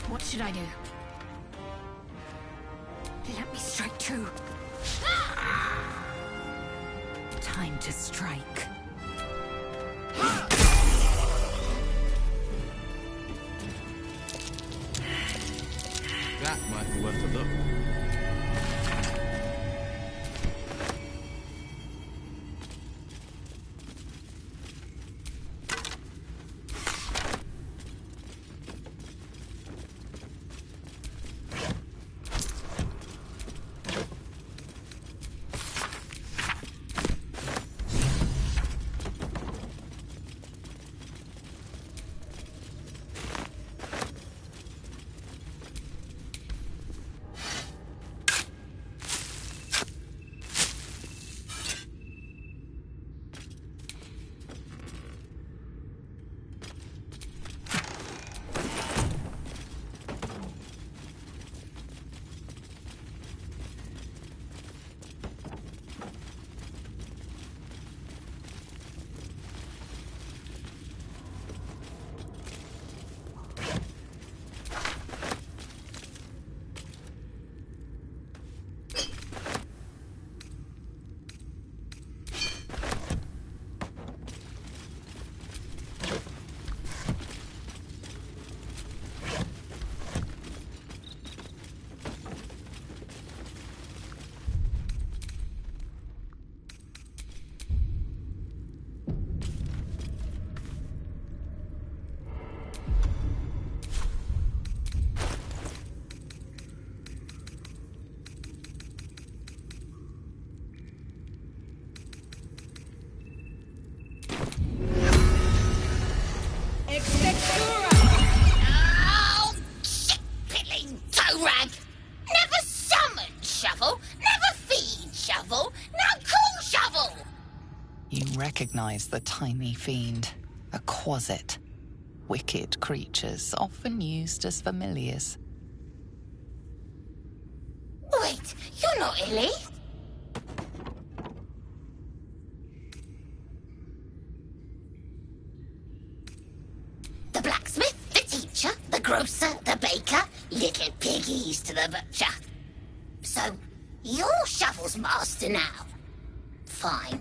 What should I do? Let me strike true. Time to strike. That might be worth a look. recognize the tiny fiend, a quasit. Wicked creatures, often used as familiars. Wait, you're not Illy? The blacksmith, the teacher, the grocer, the baker, little piggies to the butcher. So, you're Shovel's master now. Fine.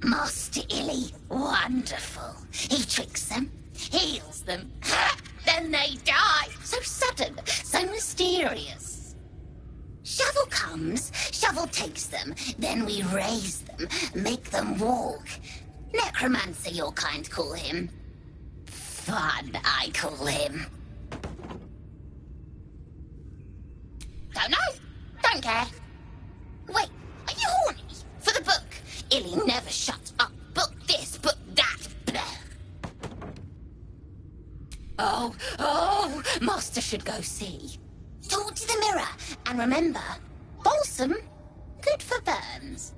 Master Illy, wonderful. He tricks them, heals them, then they die. So sudden, so mysterious. Shovel comes, Shovel takes them, then we raise them, make them walk. Necromancer, your kind call him. Fun, I call him. Don't know, don't care. Wait, are you horny? For the book? Illy never shuts up. Book this, book that. Blah. Oh, Master should go see. Talk to the mirror, and remember, balsam, good for burns.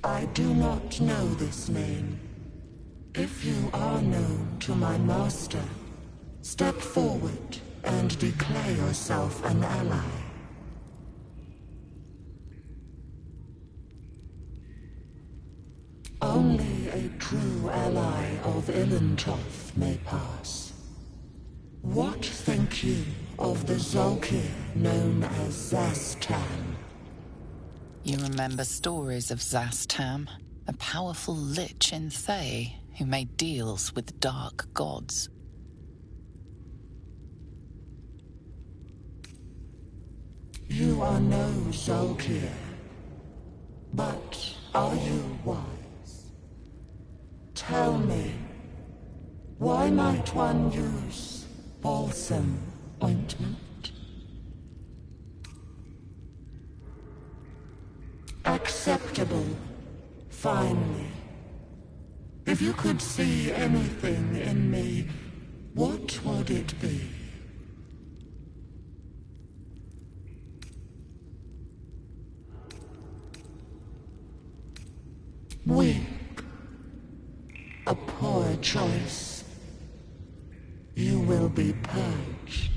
I do not know this name. If you are known to my master, step forward and declare yourself an ally. Only a true ally of Ilintoth may pass. What think you of the Zolkir known as Zastan? You remember stories of Zastam, a powerful lich in Thay who made deals with dark gods. You are no Zolkir, but are you wise? Tell me, why might one use balsam ointment? Acceptable, finally. If you could see anything in me, what would it be? Weak. A poor choice. You will be purged.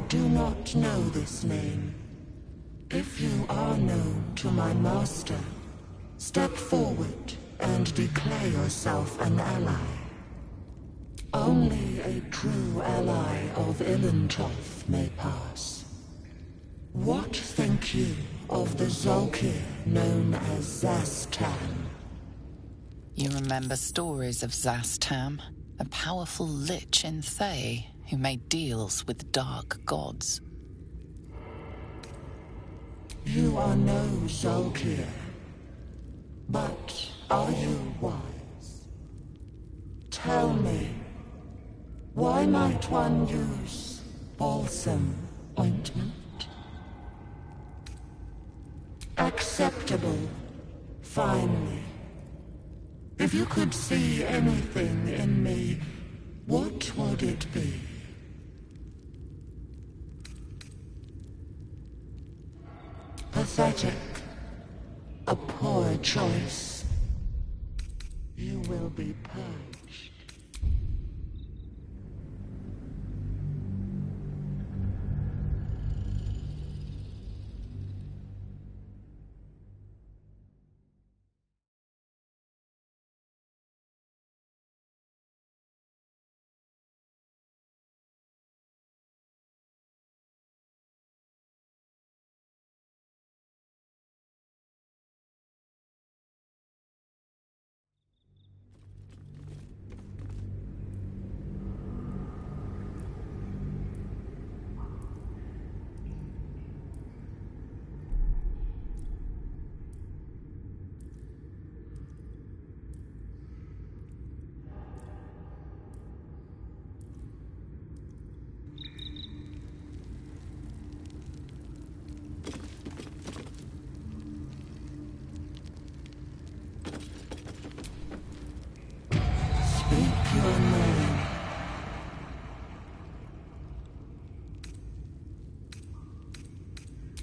do not know this name. If you are known to my master, step forward and declare yourself an ally. Only a true ally of Ilintoth may pass. What think you of the Zolkir known as Zastan? You remember stories of Zastam, a powerful lich in Thay who made deals with dark gods. You are no Zolkir, but are you wise? Tell me, why might one use balsam ointment? Acceptable, finally. If you could see anything in me, what would it be? Pathetic. A poor choice. You will be purged.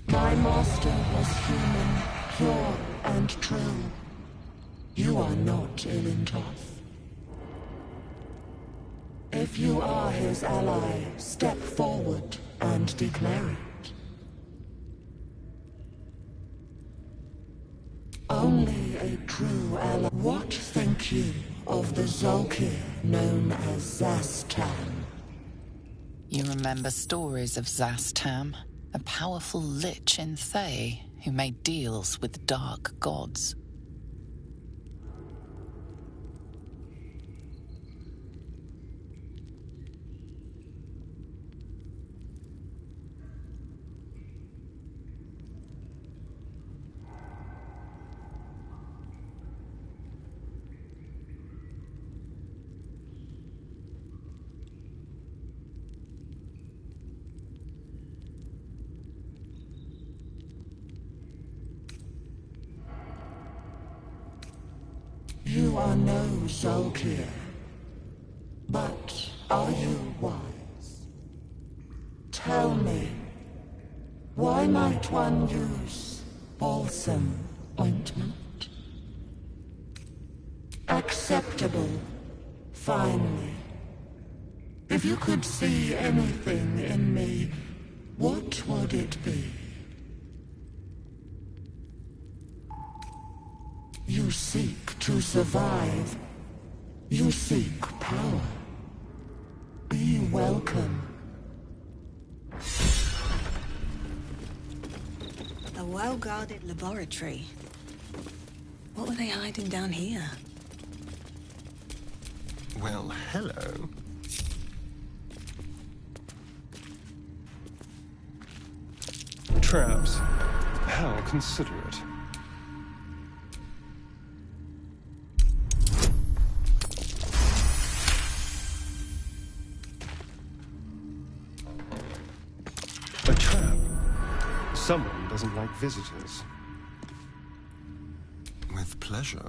My master was human, pure and true. You are not Ilintoth. If you are his ally, step forward and declare it. Only a true ally. What think you of the Zolkir known as Zastan? You remember stories of Zastam, a powerful lich in Thay who made deals with dark gods. You are no Zolkir, but are you wise? Tell me, why might one use balsam ointment? Acceptable, finally. If you could see anything in me, what would it be? You seek to survive. You seek power. Be welcome. A well-guarded laboratory. What were they hiding down here? Well, hello. Traps. How considerate. A trap. Someone doesn't like visitors. With pleasure.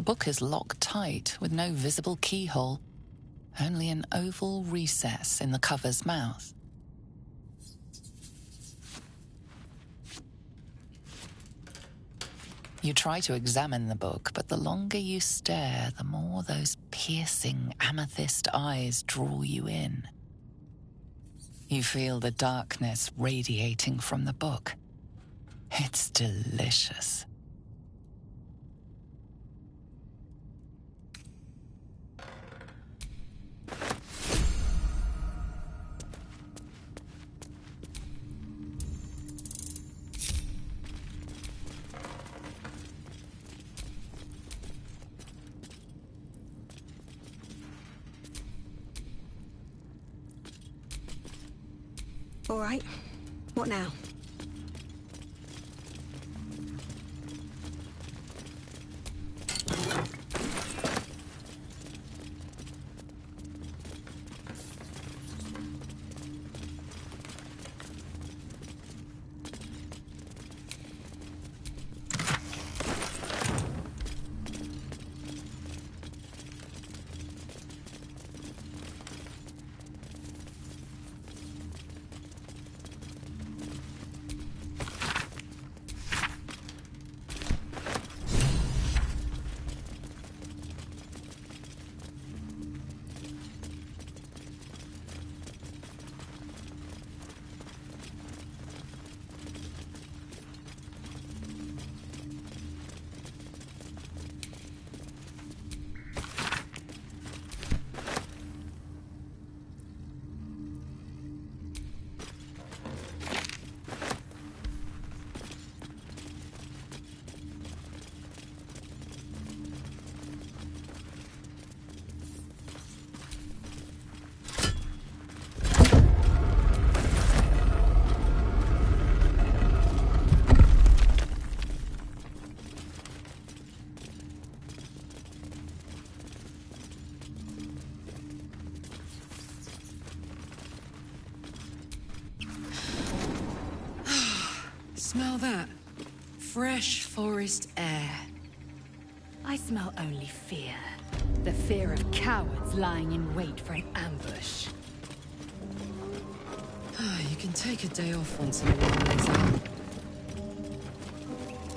book is locked tight with no visible keyhole, only an oval recess in the cover's mouth. You try to examine the book, but the longer you stare, the more those piercing amethyst eyes draw you in. You feel the darkness radiating from the book. It's delicious. All right. What now? Smell that? Fresh forest air. I smell only fear. The fear of cowards lying in wait for an ambush. You can take a day off once in a while, Lizzie.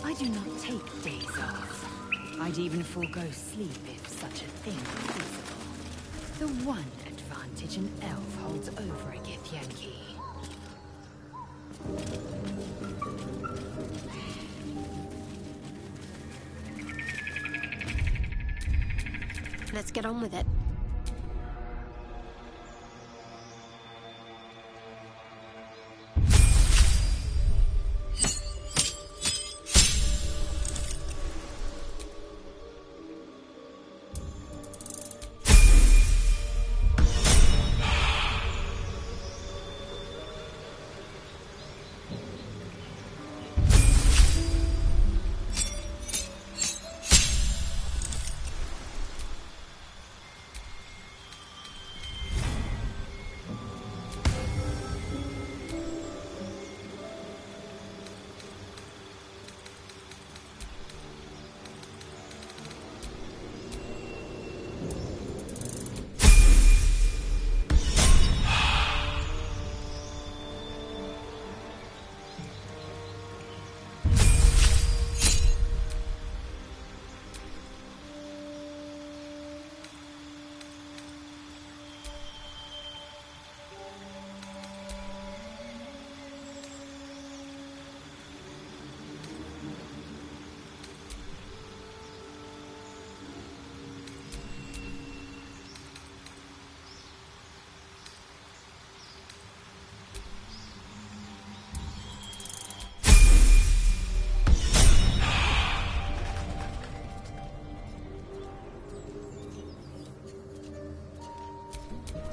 I do not take days off. I'd even forego sleep if such a thing were feasible. The one advantage an elf holds over a Githyanki. Let's get on with it.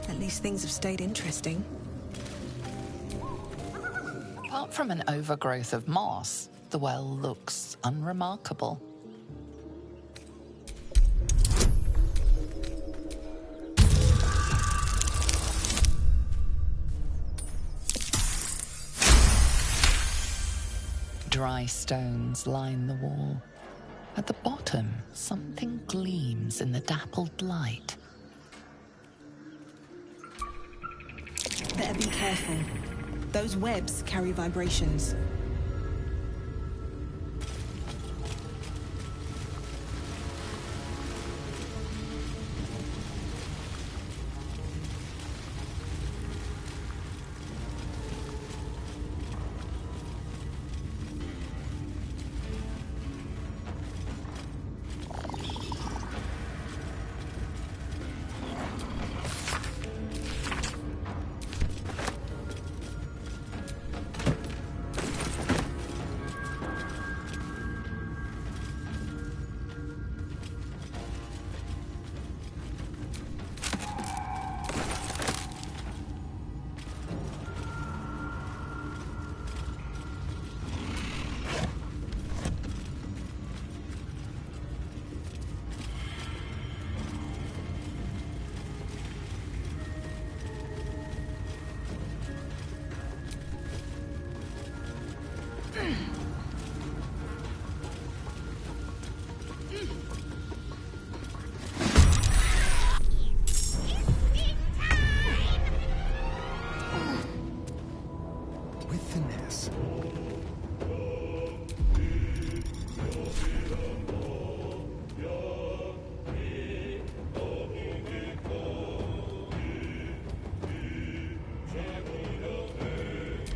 At least things have stayed interesting. Apart from an overgrowth of moss, the well looks unremarkable. Dry stones line the wall. At the bottom, something gleams in the dappled light. Better be careful. Those webs carry vibrations.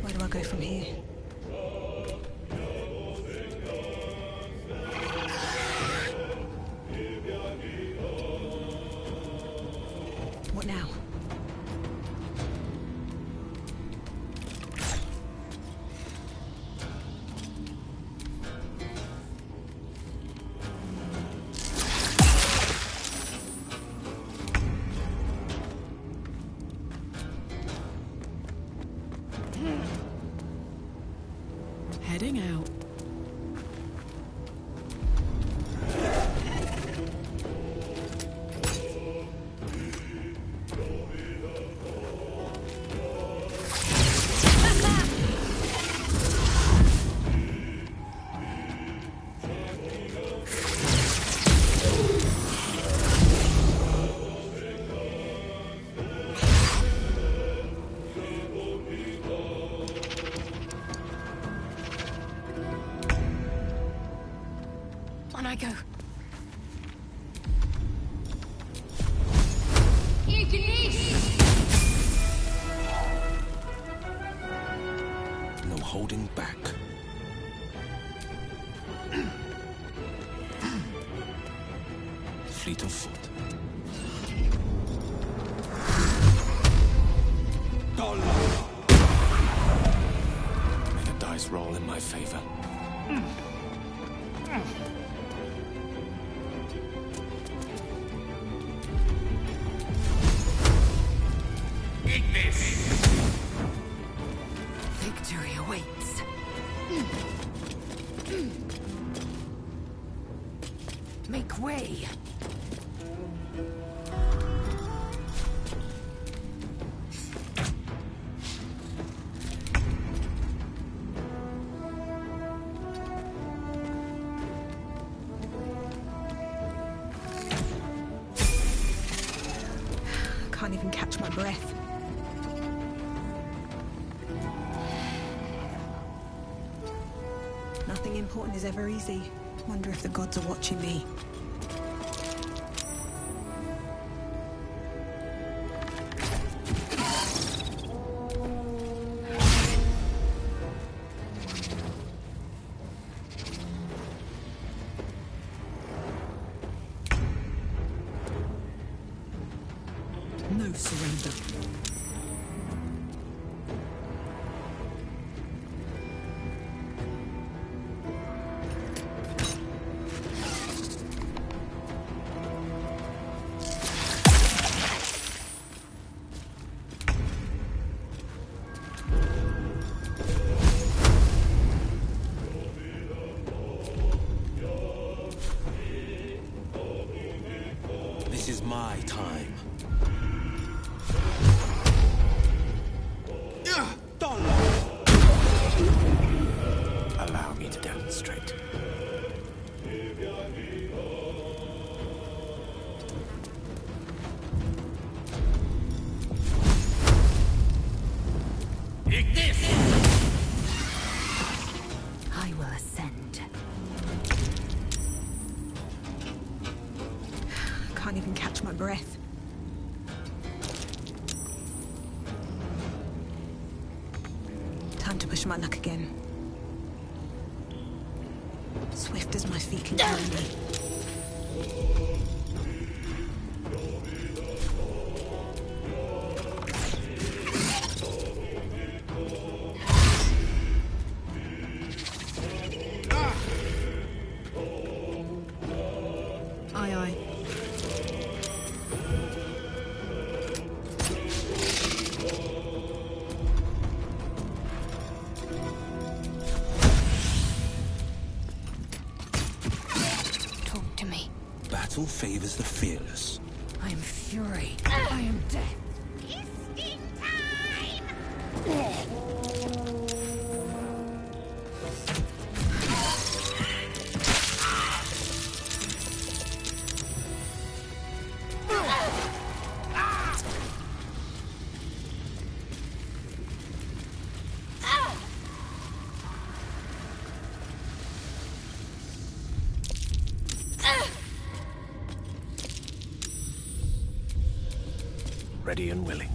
Where do I go from here? What now? Heading out. On I go. No holding back. Fleet of foot. May the dice roll in my favor. Eat this! Victory awaits. Make way. Can't even catch my breath. Nothing important is ever easy. Wonder if the gods are watching me. No surrender. This is my time. ascend. Can't even catch my breath. Time to push my luck again. Swift as my feet can carry me. Aye, aye. Talk to me. Battle favors the fearless. I am fury. I am death. Ready and willing.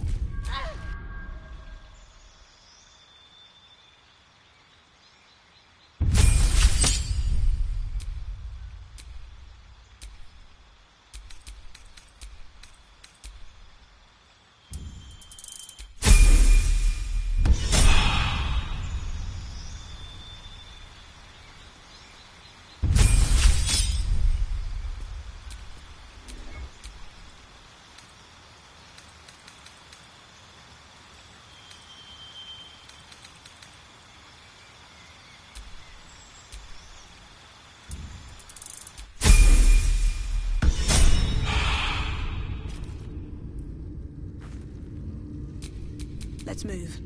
Let's move.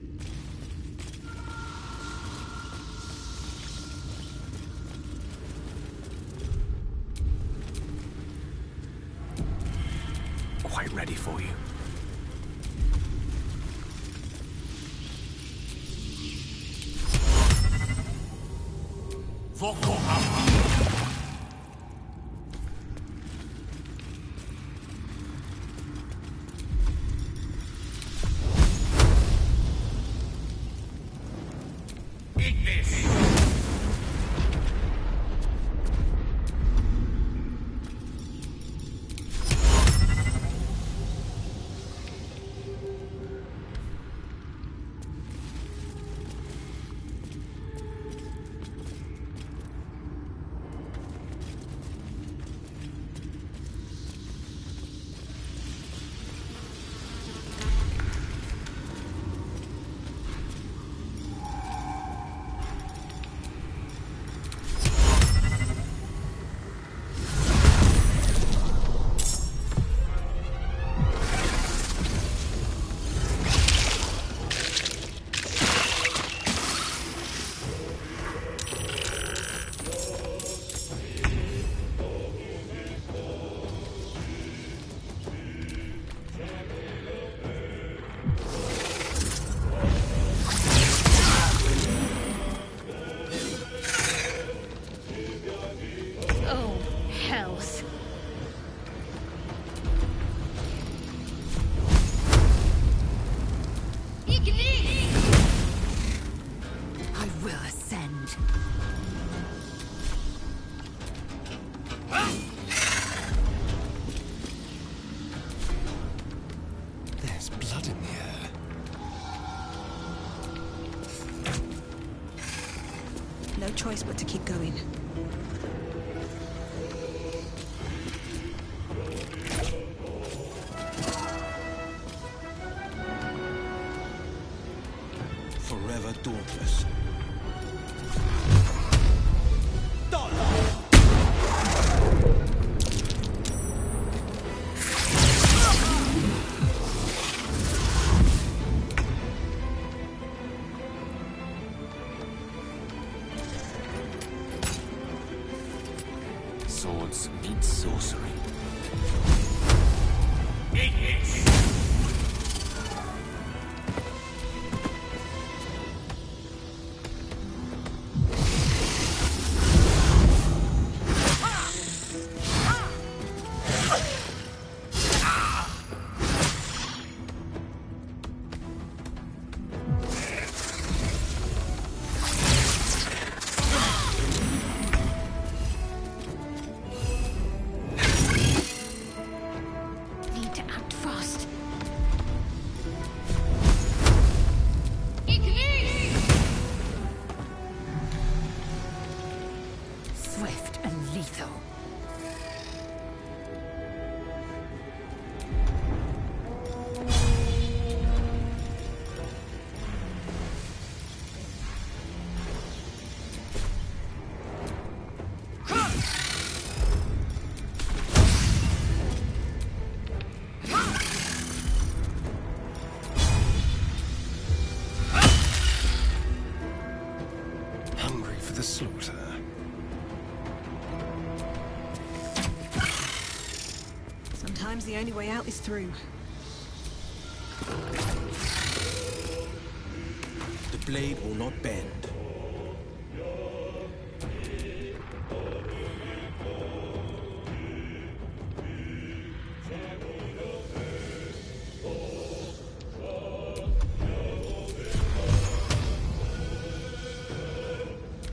Quite ready for you. Oh, hells. I will ascend. There's blood in the air. No choice but to keep going. Forever dauntless. Swords meet sorcery. lethal. Hungry for the slaughter. Sometimes the only way out is through. The blade will not bend.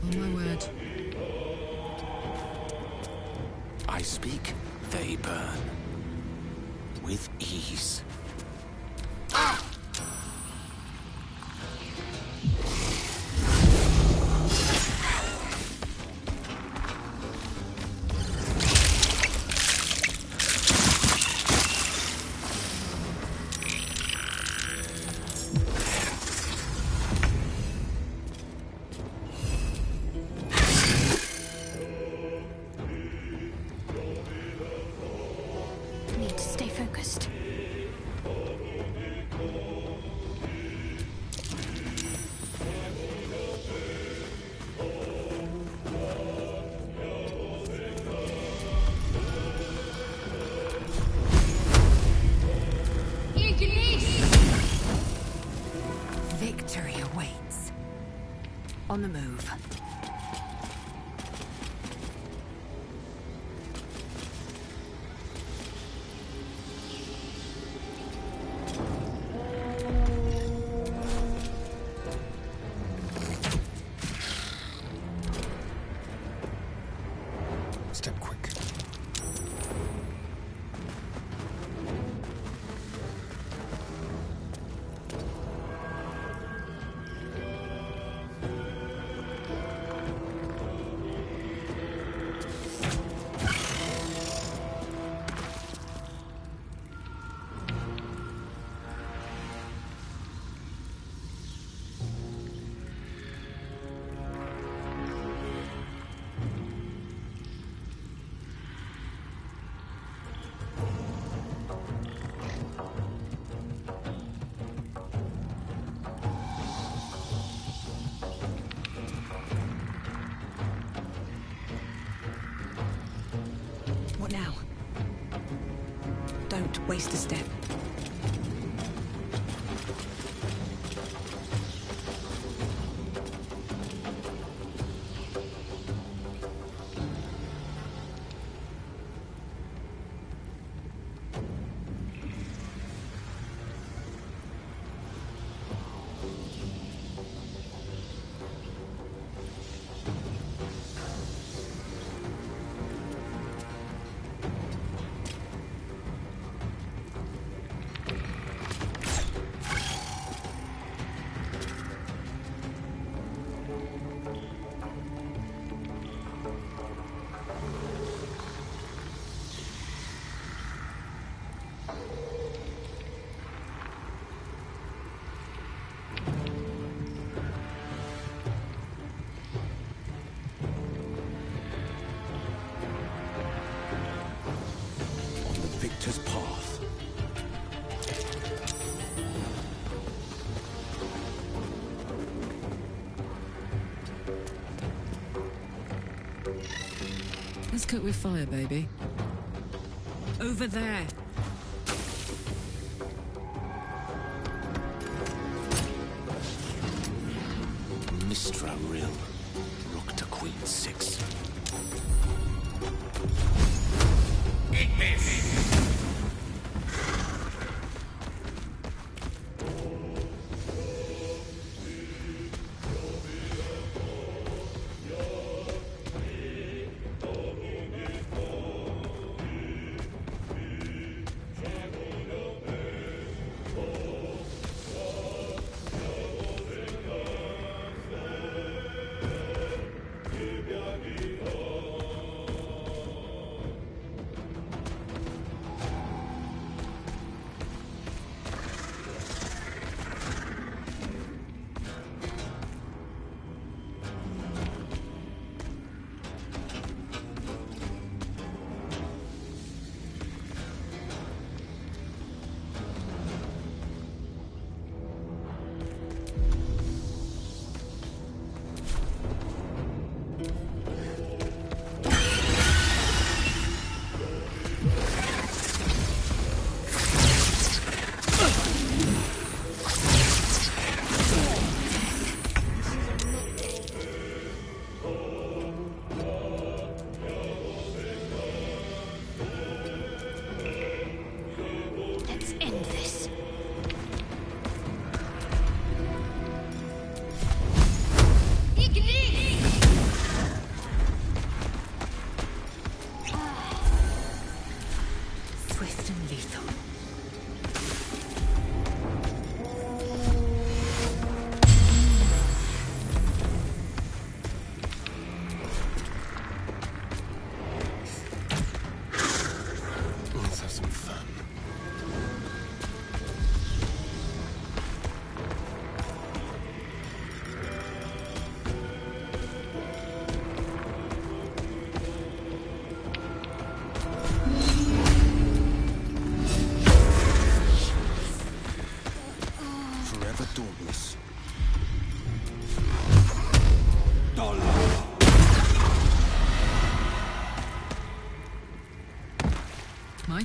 Oh my word. I speak, they burn. With ease. Need to stay focused. Victory awaits. On the move. Step quick. What now? Don't waste a step. On the victor's path. Let's cook with fire, baby. Over there. Mistra Rill. Rook to Queen 6.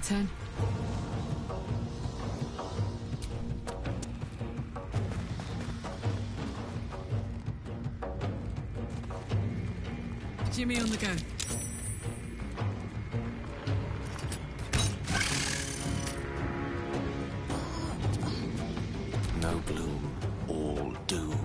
turn. Jimmy on the go. No bloom, all doom.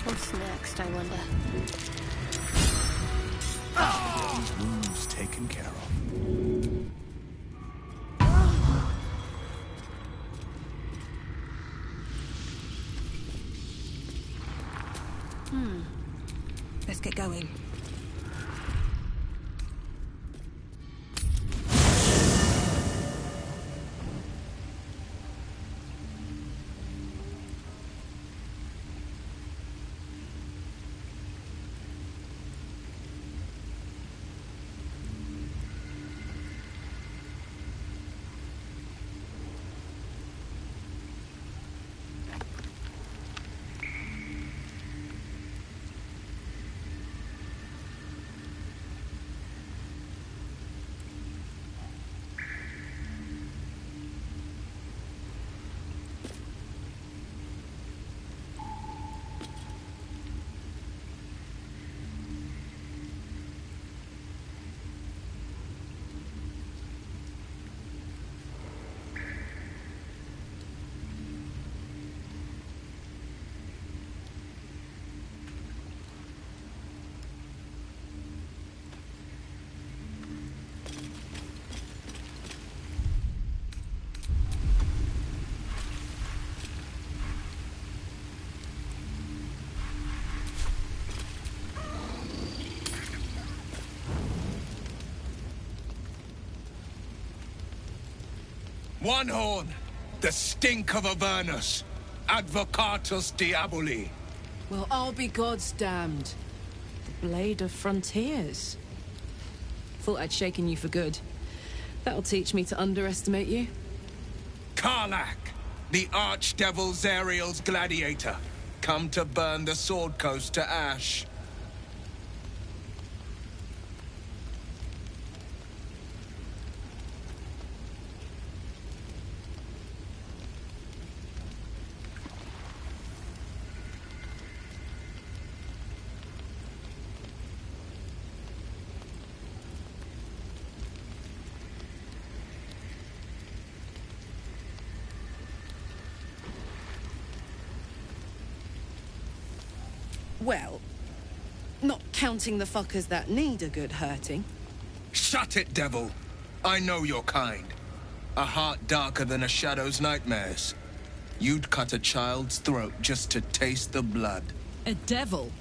What's next, I wonder? These wounds taken care of. Let's get going. One horn, the stink of Avernus, Advocatus Diaboli. Well, I'll be God's damned. The Blade of Frontiers. Thought I'd shaken you for good. That'll teach me to underestimate you. Karlach, the Archdevil Zariel's gladiator, come to burn the Sword Coast to ash. Well, not counting the fuckers that need a good hurting. Shut it, devil. I know your kind. A heart darker than a shadow's nightmares. You'd cut a child's throat just to taste the blood. A devil?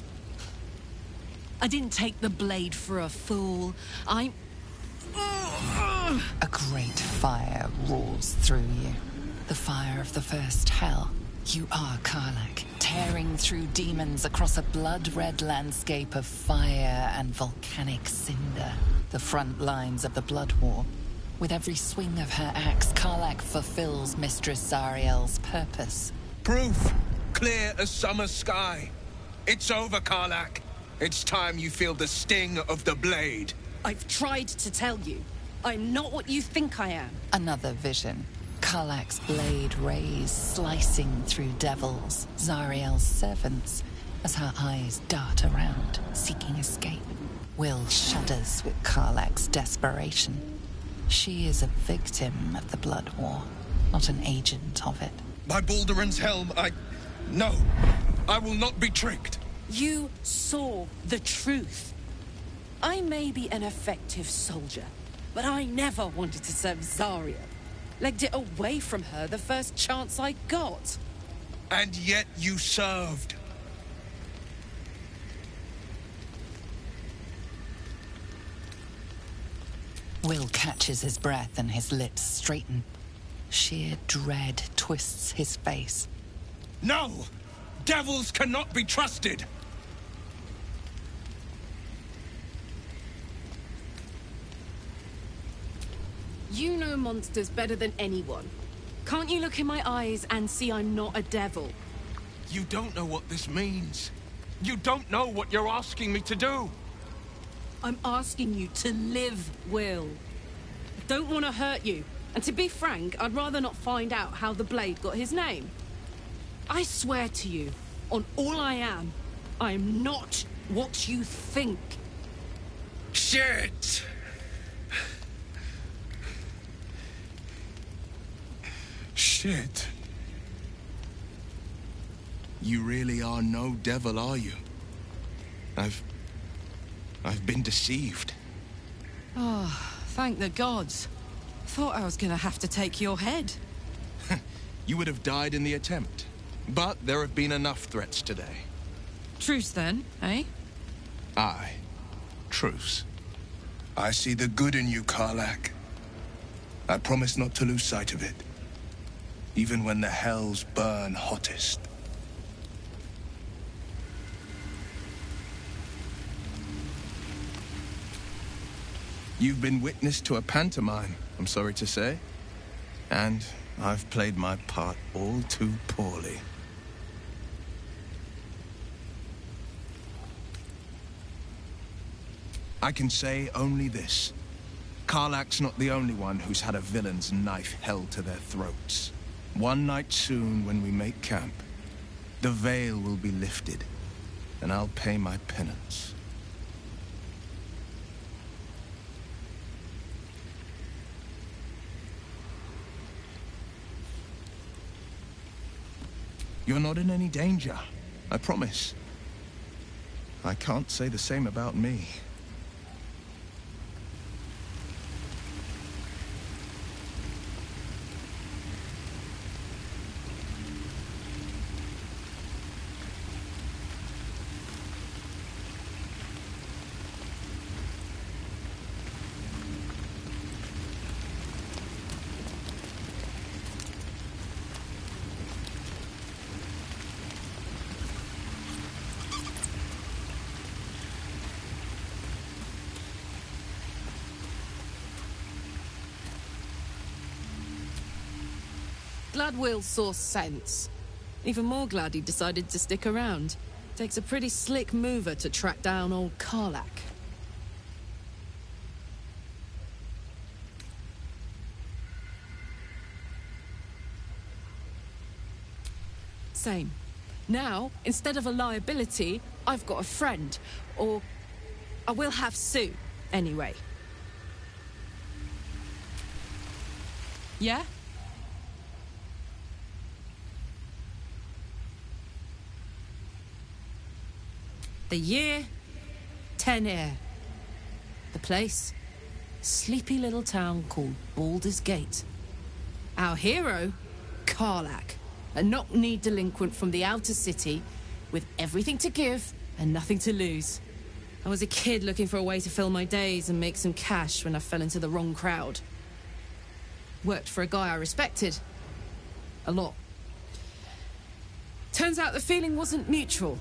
I didn't take the blade for a fool. I'm... A great fire roars through you. The fire of the first hell. You are Karlach, tearing through demons across a blood-red landscape of fire and volcanic cinder. The front lines of the Blood War. With every swing of her axe, Karlach fulfills Mistress Zariel's purpose. Proof, clear as summer sky. It's over, Karlach. It's time you feel the sting of the blade. I've tried to tell you. I'm not what you think I am. Another vision. Karlach's blade rays slicing through devils, Zariel's servants, as her eyes dart around, seeking escape. Will shudders with Karlach's desperation. She is a victim of the Blood War, not an agent of it. By Balduran's helm, No, I will not be tricked. You saw the truth. I may be an effective soldier, but I never wanted to serve Zariel. Legged it away from her the first chance I got. And yet you served. Will catches his breath and his lips straighten. Sheer dread twists his face. No! Devils cannot be trusted! You know monsters better than anyone. Can't you look in my eyes and see I'm not a devil? You don't know what this means. You don't know what you're asking me to do. I'm asking you to live, Will. I don't want to hurt you. And to be frank, I'd rather not find out how the Blade got his name. I swear to you, on all I am not what you think. Shit! Shit. You really are no devil, are you? I've been deceived. Oh, thank the gods. Thought I was gonna have to take your head. You would have died in the attempt. But there have been enough threats today. Truce then, eh? Aye. Truce. I see the good in you, Karlach. I promise not to lose sight of it. Even when the hells burn hottest. You've been witness to a pantomime, I'm sorry to say. And I've played my part all too poorly. I can say only this. Karlach's not the only one who's had a villain's knife held to their throats. One night soon, when we make camp, the veil will be lifted, and I'll pay my penance. You're not in any danger, I promise. I can't say the same about me. Glad Will saw sense. Even more glad he decided to stick around. Takes a pretty slick mover to track down old Karlach. Same. Now, instead of a liability, I've got a friend. Or I will have Sue, anyway. Yeah? The year, 10 The place, sleepy little town called Baldur's Gate. Our hero, Karlach, a knock-kneed delinquent from the outer city, with everything to give and nothing to lose. I was a kid looking for a way to fill my days and make some cash when I fell into the wrong crowd. Worked for a guy I respected. A lot. Turns out the feeling wasn't mutual.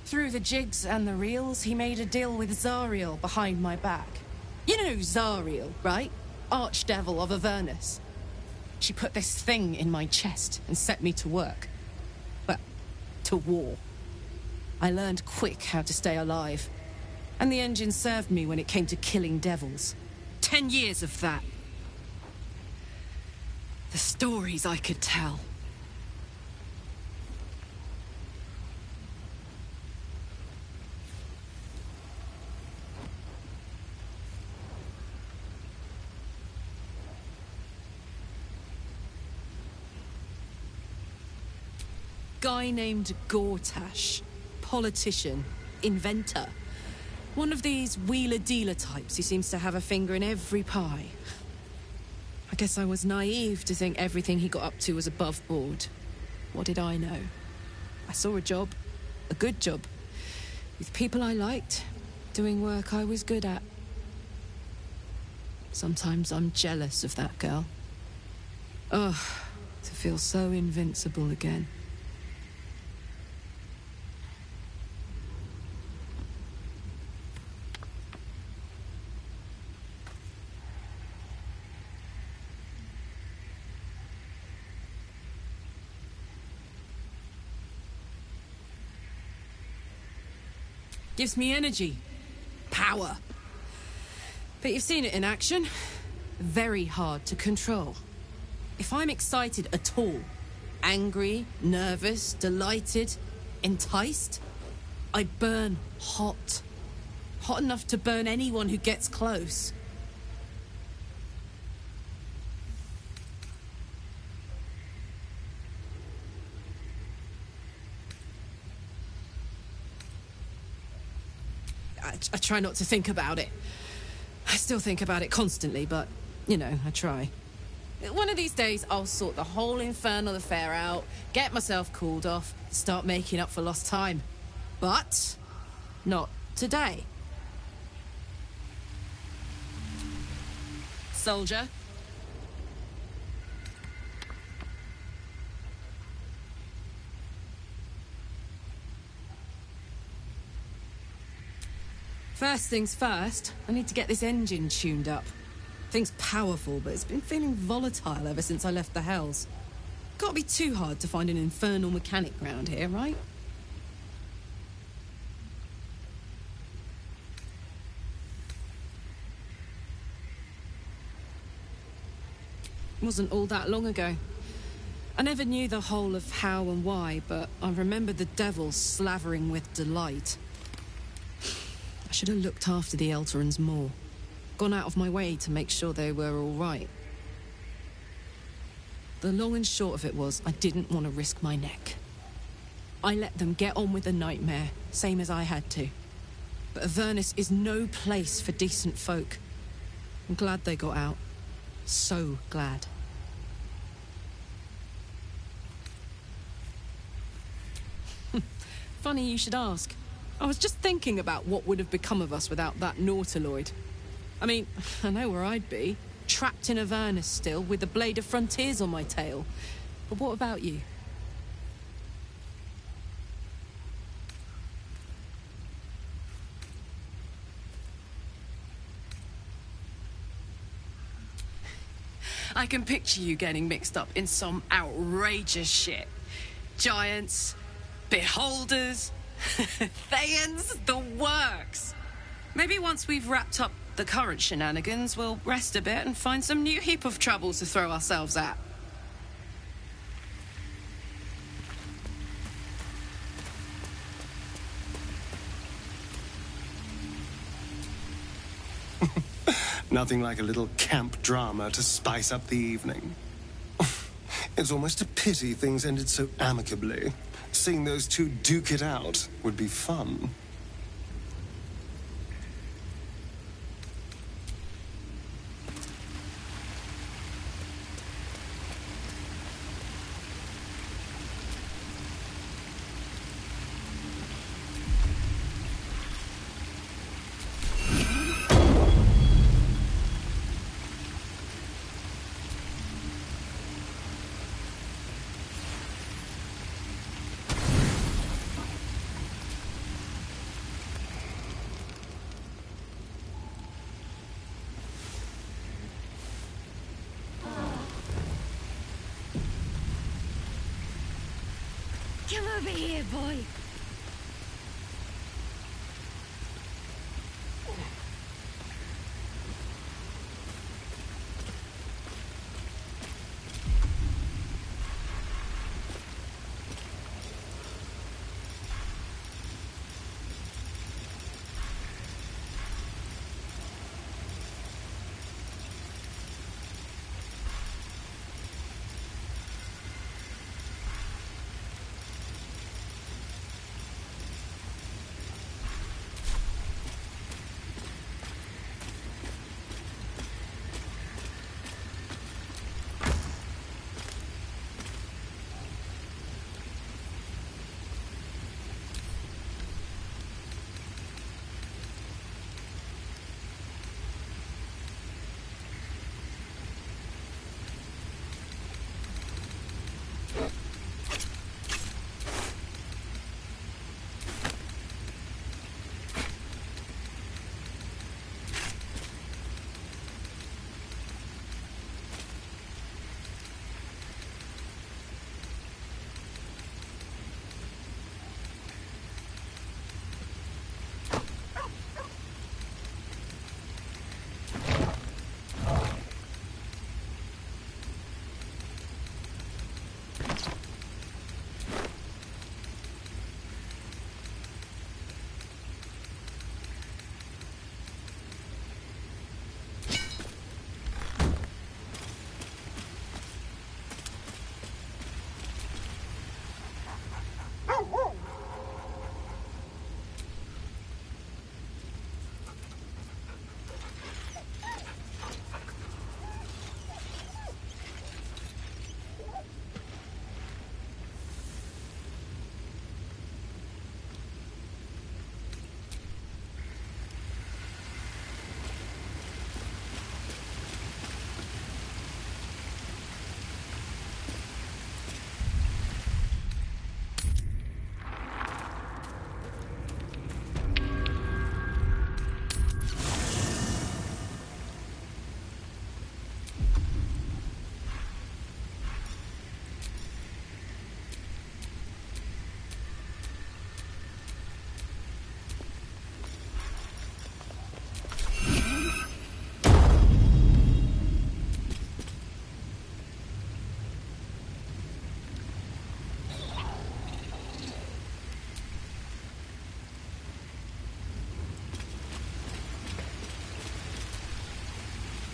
Through the jigs and the reels, he made a deal with Zariel behind my back. You know Zariel, right? Archdevil of Avernus. She put this thing in my chest and set me to work. Well, to war. I learned quick how to stay alive. And the engine served me when it came to killing devils. 10 years of that. The stories I could tell. Guy named Gortash. Politician. Inventor. One of these wheeler-dealer types who seems to have a finger in every pie. I guess I was naive to think everything he got up to was above board. What did I know? I saw a job. A good job. With people I liked. Doing work I was good at. Sometimes I'm jealous of that girl. Ugh, to feel so invincible again. Gives me energy. Power. But you've seen it in action. Very hard to control. If I'm excited at all, angry, nervous, delighted, enticed, I burn hot. Hot enough to burn anyone who gets close. I try not to think about it. I still think about it constantly, but, you know, I try. One of these days, I'll sort the whole infernal affair out, get myself cooled off, start making up for lost time. But not today. Soldier? First things first, I need to get this engine tuned up. Thing's powerful, but it's been feeling volatile ever since I left the Hells. Can't be too hard to find an infernal mechanic round here, right? Wasn't all that long ago. I never knew the whole of how and why, but I remember the devil slavering with delight. I should have looked after the Elterans more. Gone out of my way to make sure they were all right. The long and short of it was, I didn't want to risk my neck. I let them get on with the nightmare, same as I had to. But Avernus is no place for decent folk. I'm glad they got out. So glad. Funny you should ask. I was just thinking about what would have become of us without that Nautiloid. I mean, I know where I'd be. Trapped in Avernus still, with the Blade of Frontiers on my tail. But what about you? I can picture you getting mixed up in some outrageous shit. Giants, beholders, Thayans, the works. Maybe once we've wrapped up the current shenanigans, we'll rest a bit and find some new heap of troubles to throw ourselves at. Nothing like a little camp drama to spice up the evening. It's almost a pity things ended so amicably. Seeing those two duke it out would be fun. Come over here, boy.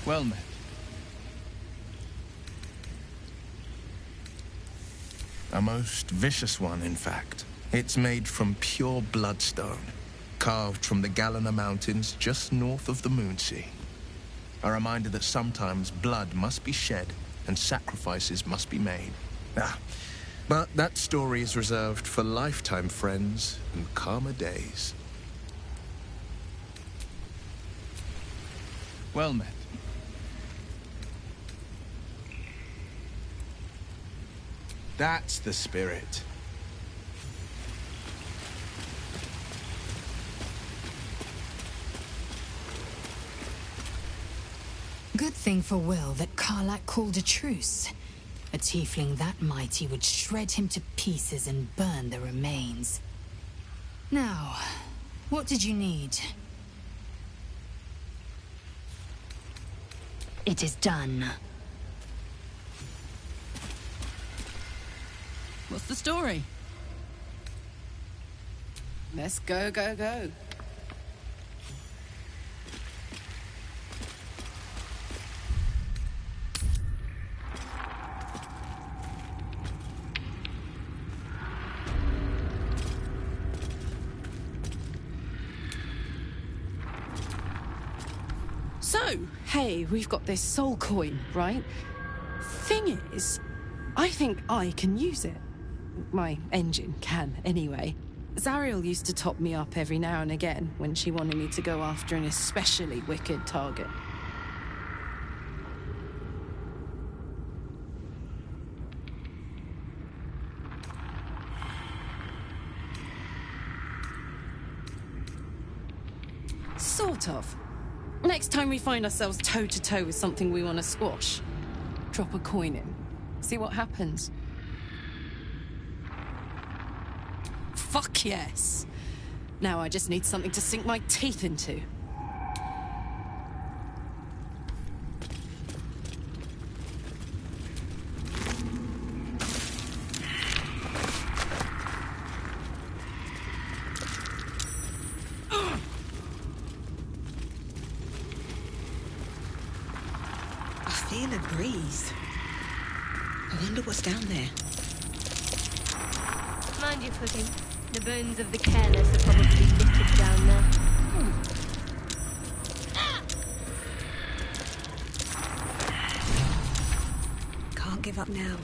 Well met. A most vicious one, in fact. It's made from pure bloodstone, carved from the Galena Mountains just north of the Moonsea. A reminder that sometimes blood must be shed and sacrifices must be made. But that story is reserved for lifetime friends and calmer days. Well met. That's the spirit. Good thing for Will that Karlach called a truce. A tiefling that mighty would shred him to pieces and burn the remains. Now, what did you need? It is done. What's the story? Let's go, go, go. So, hey, we've got this soul coin, right? Thing is, I think I can use it. My engine can, anyway. Zariel used to top me up every now and again when she wanted me to go after an especially wicked target. Sort of. Next time we find ourselves toe-to-toe with something we want to squash, drop a coin in. See what happens. Fuck yes. Now I just need something to sink my teeth into. I feel a breeze. I wonder what's down there. Mind your footing. The bones of the careless are probably littered down there. Can't give up now.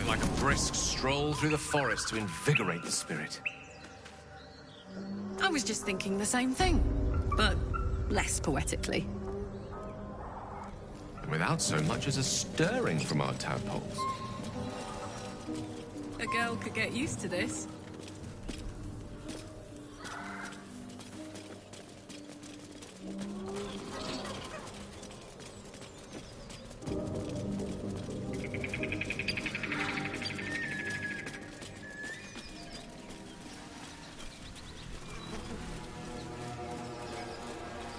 Like a brisk stroll through the forest to invigorate the spirit. I was just thinking the same thing, but less poetically. without so much as a stirring from our tadpoles. A girl could get used to this.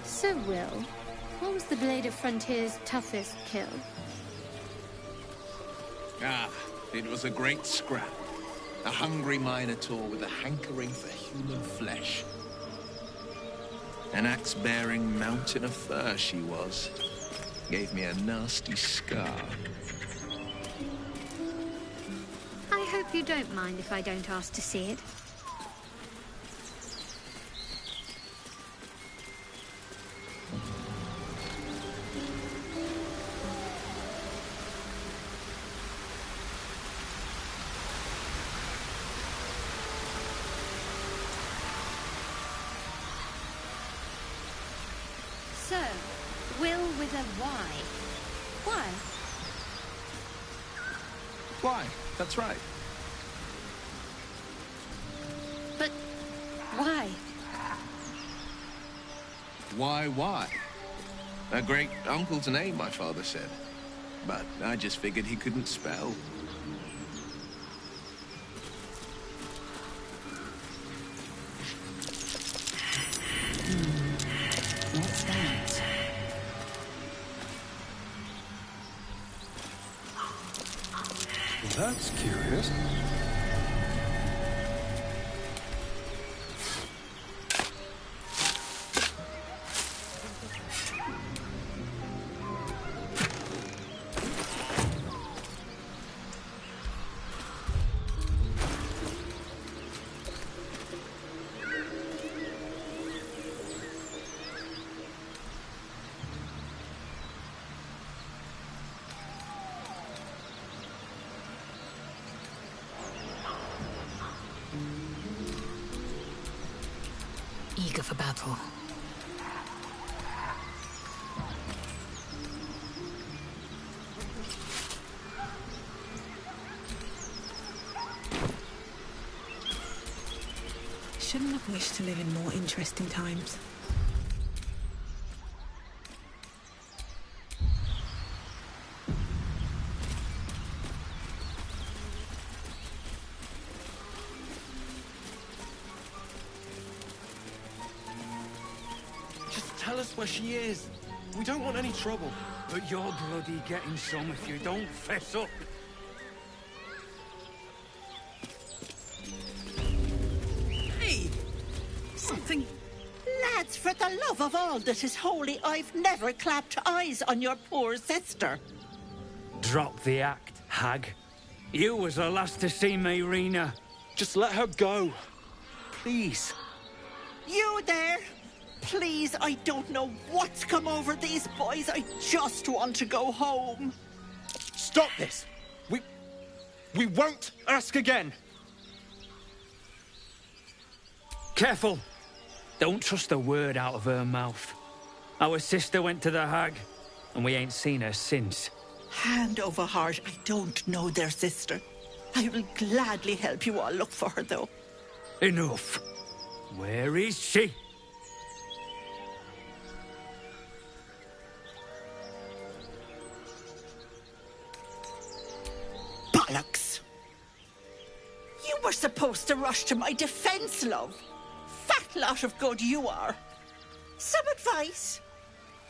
So, Will, what was the Blade of Frontier's toughest kill? Ah, it was a great scrap. A hungry minotaur with a hankering for human flesh. An axe-bearing mountain of fur she was. Gave me a nasty scar. I hope you don't mind if I don't ask to see it. So, Will with a Y. Why? Why? That's right. But why? Why? A great uncle's name, my father said. But I just figured he couldn't spell. What's that? That's curious. Eager for battle. Shouldn't have wished to live in more interesting times. Just tell us where she is. We don't want any trouble. But you're bloody getting some if you don't fess up. Hey! Something... Lads, for the love of all that is holy, I've never clapped eyes on your poor sister. Drop the act, hag. You was the last to see Mayrina. Just let her go. Please. You there? Please, I don't know what's come over these boys. I just want to go home. Stop this! We won't ask again! Careful! Don't trust a word out of her mouth. Our sister went to the hag, and we ain't seen her since. Hand over heart, I don't know their sister. I will gladly help you all look for her, though. Enough. Where is she? Bollocks! You were supposed to rush to my defense, love. Fat lot of good you are. Some advice?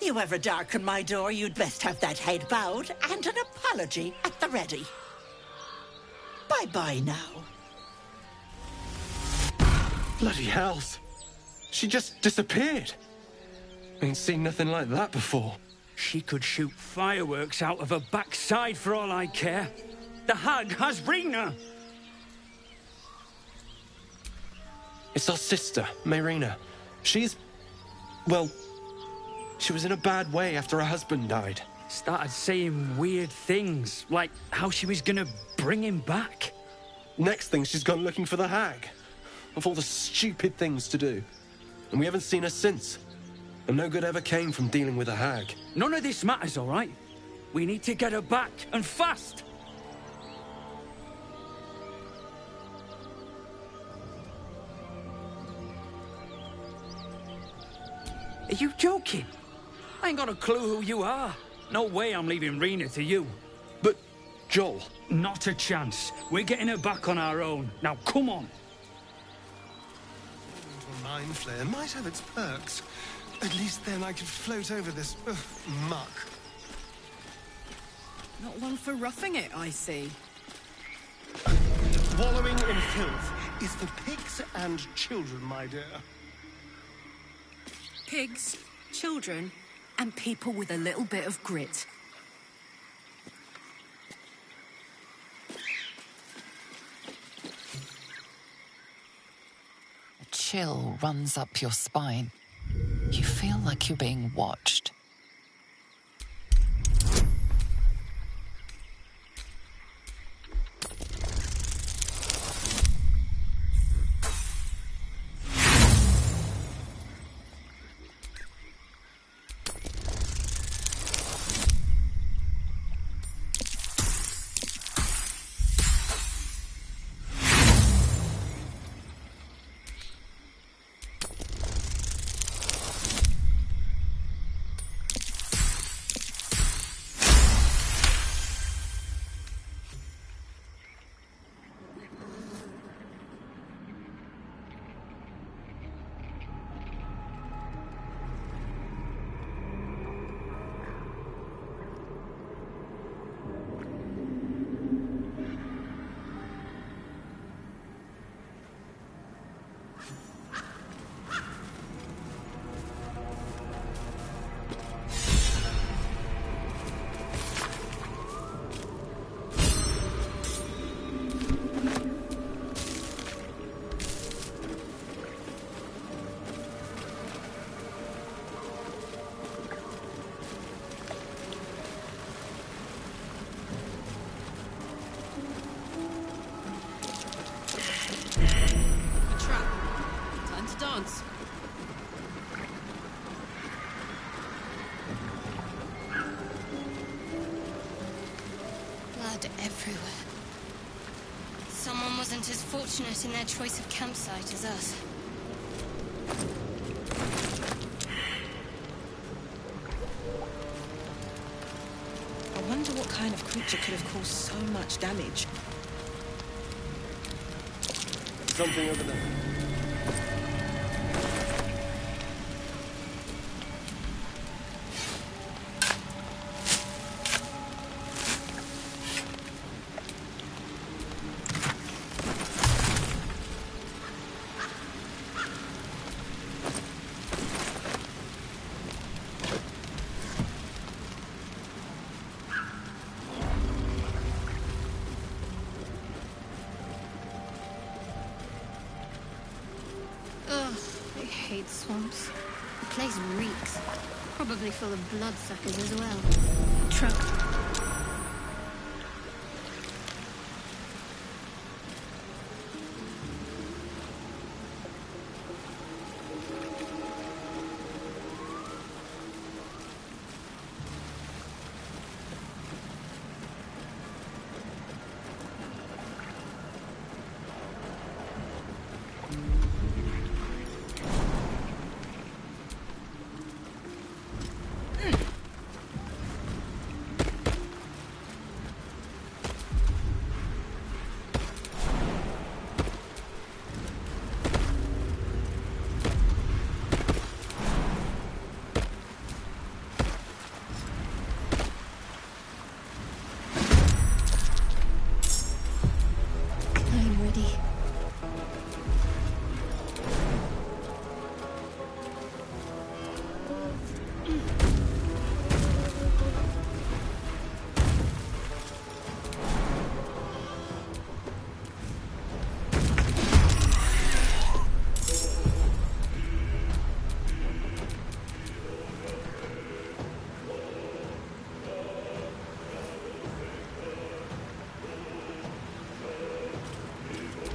You ever darken my door, you'd best have that head bowed and an apology at the ready. Bye-bye now. Bloody hells. She just disappeared. Ain't seen nothing like that before. She could shoot fireworks out of her backside for all I care. The hag has Rena. It's our sister, Mayrina. She's... well... she was in a bad way after her husband died. Started saying weird things, like how she was gonna bring him back. Next thing, she's gone looking for the hag. Of all the stupid things to do. And we haven't seen her since. And no good ever came from dealing with a hag. None of this matters, all right? We need to get her back, and fast! Are you joking? I ain't got a clue who you are. No way I'm leaving Rena to you. But, Joel... Not a chance. We're getting her back on our own. Now, come on. A mind flare might have its perks. At least then I could float over this muck. Not one for roughing it, I see. Wallowing in filth is for pigs and children, my dear. Pigs, children, and people with a little bit of grit. A chill runs up your spine. You feel like you're being watched. Everywhere. Someone wasn't as fortunate in their choice of campsite as us. I wonder what kind of creature could have caused so much damage. Something over there. Swamps. The place reeks. Probably full of bloodsuckers as well. Truck.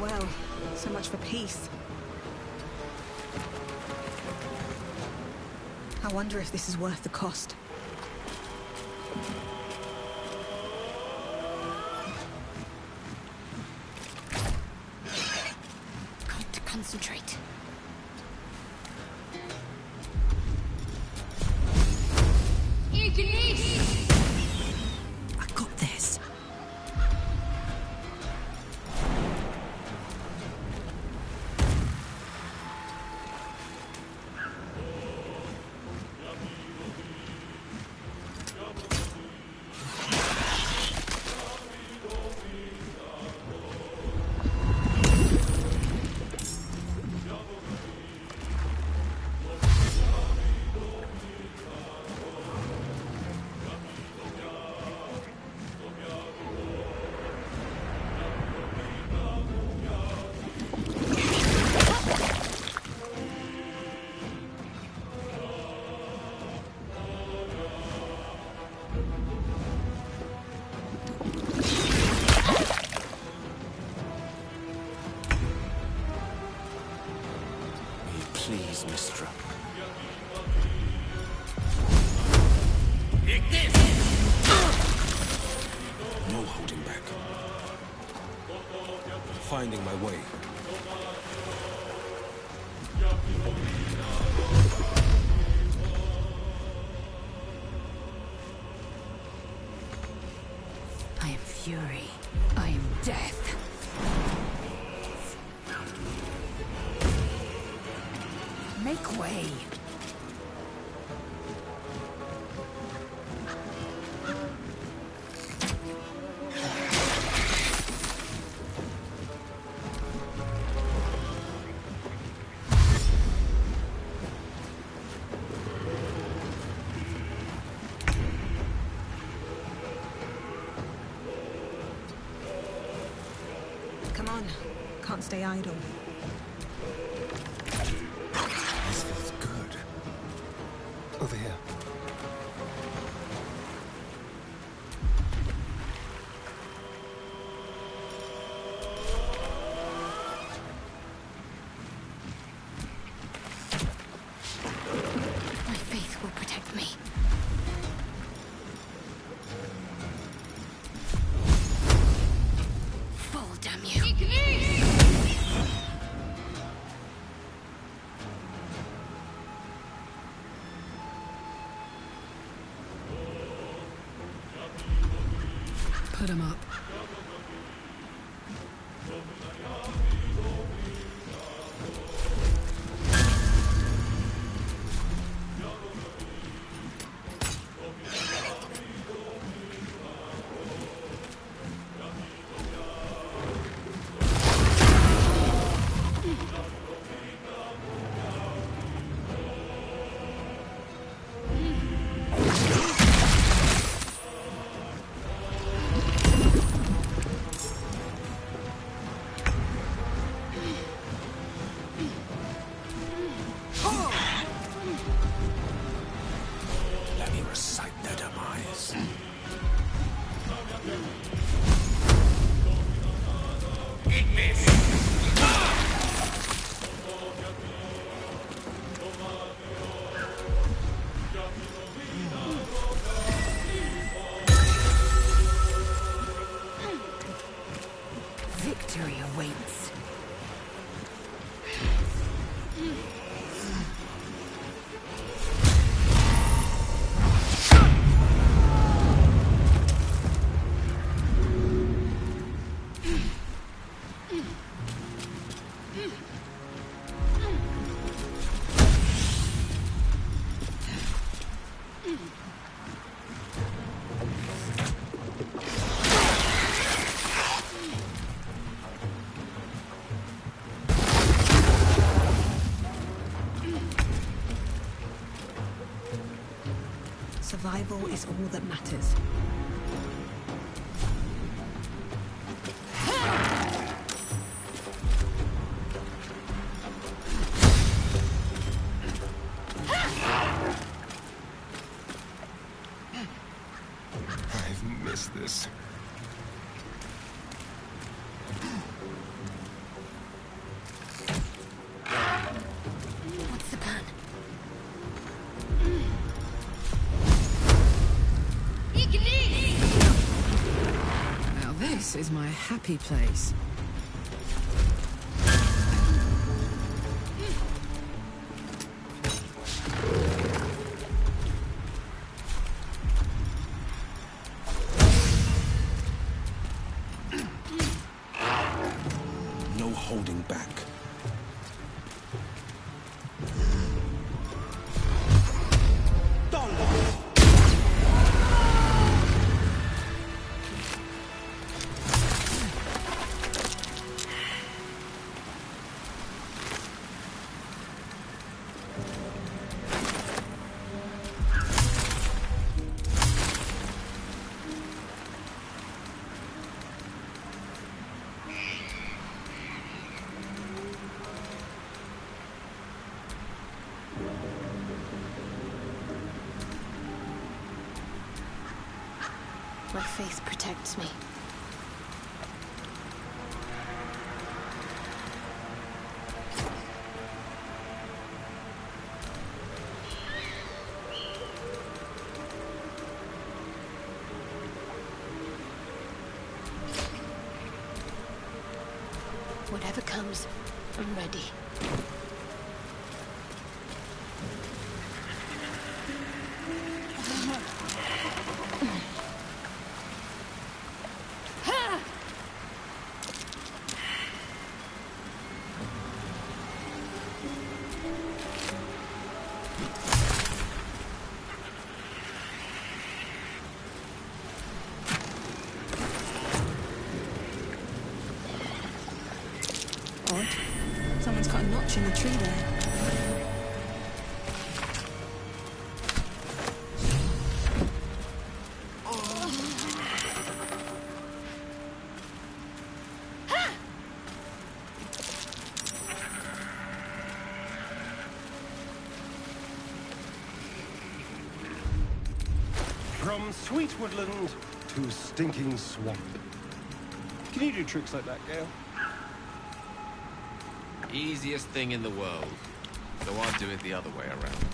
Well, so much for peace. I wonder if this is worth the cost. concentrate. I got this. Please, Mistra. No holding back. Finding my way. I am fury. I am death. Make way. Come on. Can't stay idle. This feels good. Over here. My faith will protect me. Fall, damn you. Put him up. Let me recite their demise. Victory awaits. Survival is all that matters. I've missed this. What's the plan? Now this is my happy place. My faith protects me. Whatever comes, I'm ready. Odd. Someone's got a notch in the tree there. From sweet woodland to stinking swamp. Can you do tricks like that, Gale? Easiest thing in the world. So I'd do it the other way around.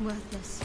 Worthless.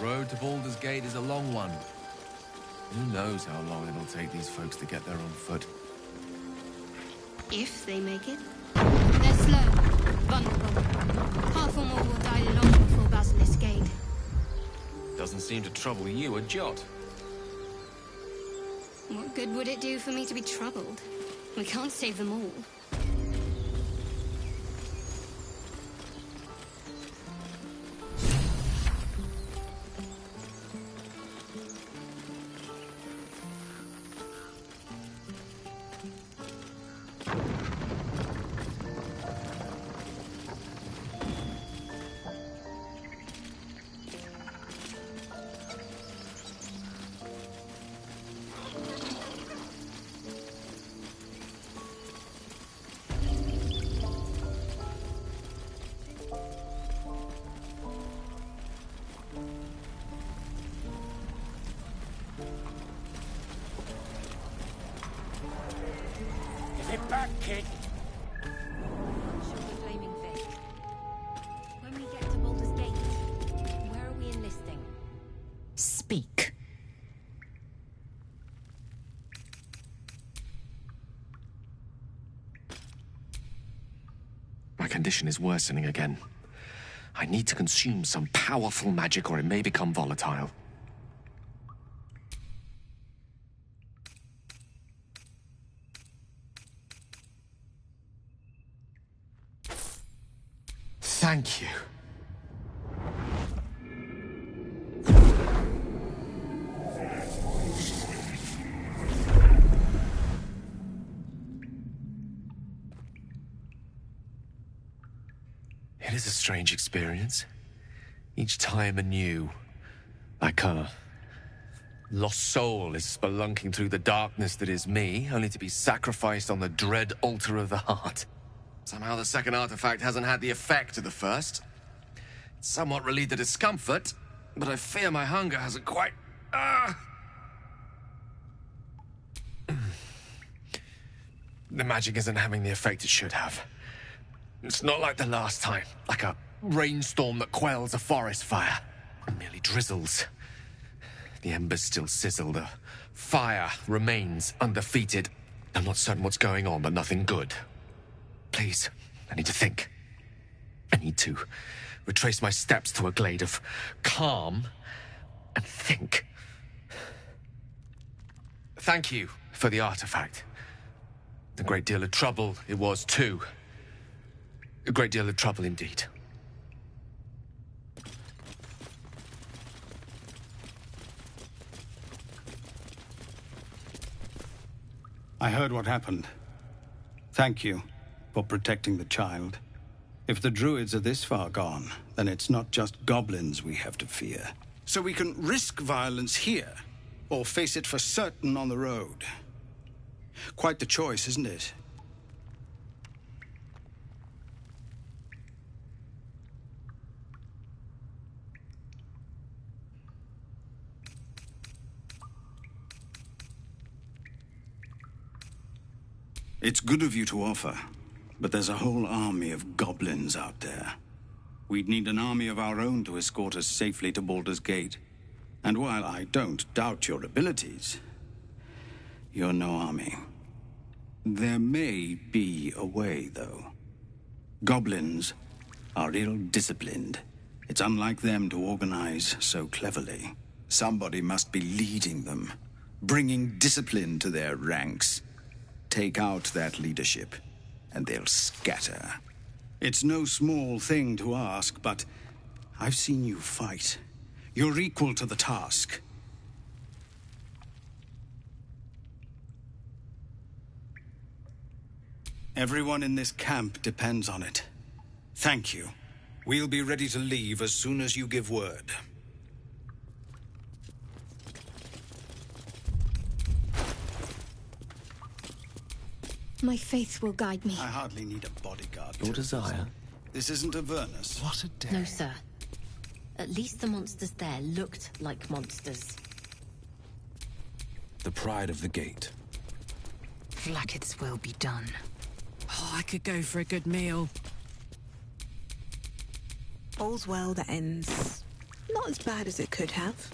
Road to Baldur's Gate is a long one. Who knows how long it'll take these folks to get there on foot. If they make it. They're slow, vulnerable. Half or more will die long before Basilisk Gate. Doesn't seem to trouble you a jot. What good would it do for me to be troubled? We can't save them all. Get back, kid! Show the flaming fist. When we get to Baldur's Gate, where are we enlisting? Speak. My condition is worsening again. I need to consume some powerful magic or it may become volatile. Thank you. It is a strange experience. Each time anew. Like a lost soul is spelunking through the darkness that is me, only to be sacrificed on the dread altar of the heart. Somehow the second artifact hasn't had the effect of the first. It's somewhat relieved the discomfort, but I fear my hunger hasn't quite... The magic isn't having the effect it should have. It's not like the last time, like a rainstorm that quells a forest fire. It merely drizzles. The embers still sizzle, the fire remains undefeated. I'm not certain what's going on, but nothing good. Please, I need to think. I need to retrace my steps to a glade of calm and think. Thank you for the artifact. A great deal of trouble it was, too. A great deal of trouble indeed. I heard what happened. Thank you for protecting the child. If the druids are this far gone, then it's not just goblins we have to fear. So we can risk violence here, or face it for certain on the road. Quite the choice, isn't it? It's good of you to offer, but there's a whole army of goblins out there. We'd need an army of our own to escort us safely to Baldur's Gate. And while I don't doubt your abilities, you're no army. There may be a way, though. Goblins are ill-disciplined. It's unlike them to organize so cleverly. Somebody must be leading them, bringing discipline to their ranks. Take out that leadership, and they'll scatter. It's no small thing to ask, but I've seen you fight. You're equal to the task. Everyone in this camp depends on it. Thank you. We'll be ready to leave as soon as you give word. My faith will guide me. I hardly need a bodyguard. Your desire? This isn't Avernus. What a day. No, sir. At least the monsters there looked like monsters. The pride of the gate. Blacket's will be done. Oh, I could go for a good meal. All's well that ends not as bad as it could have.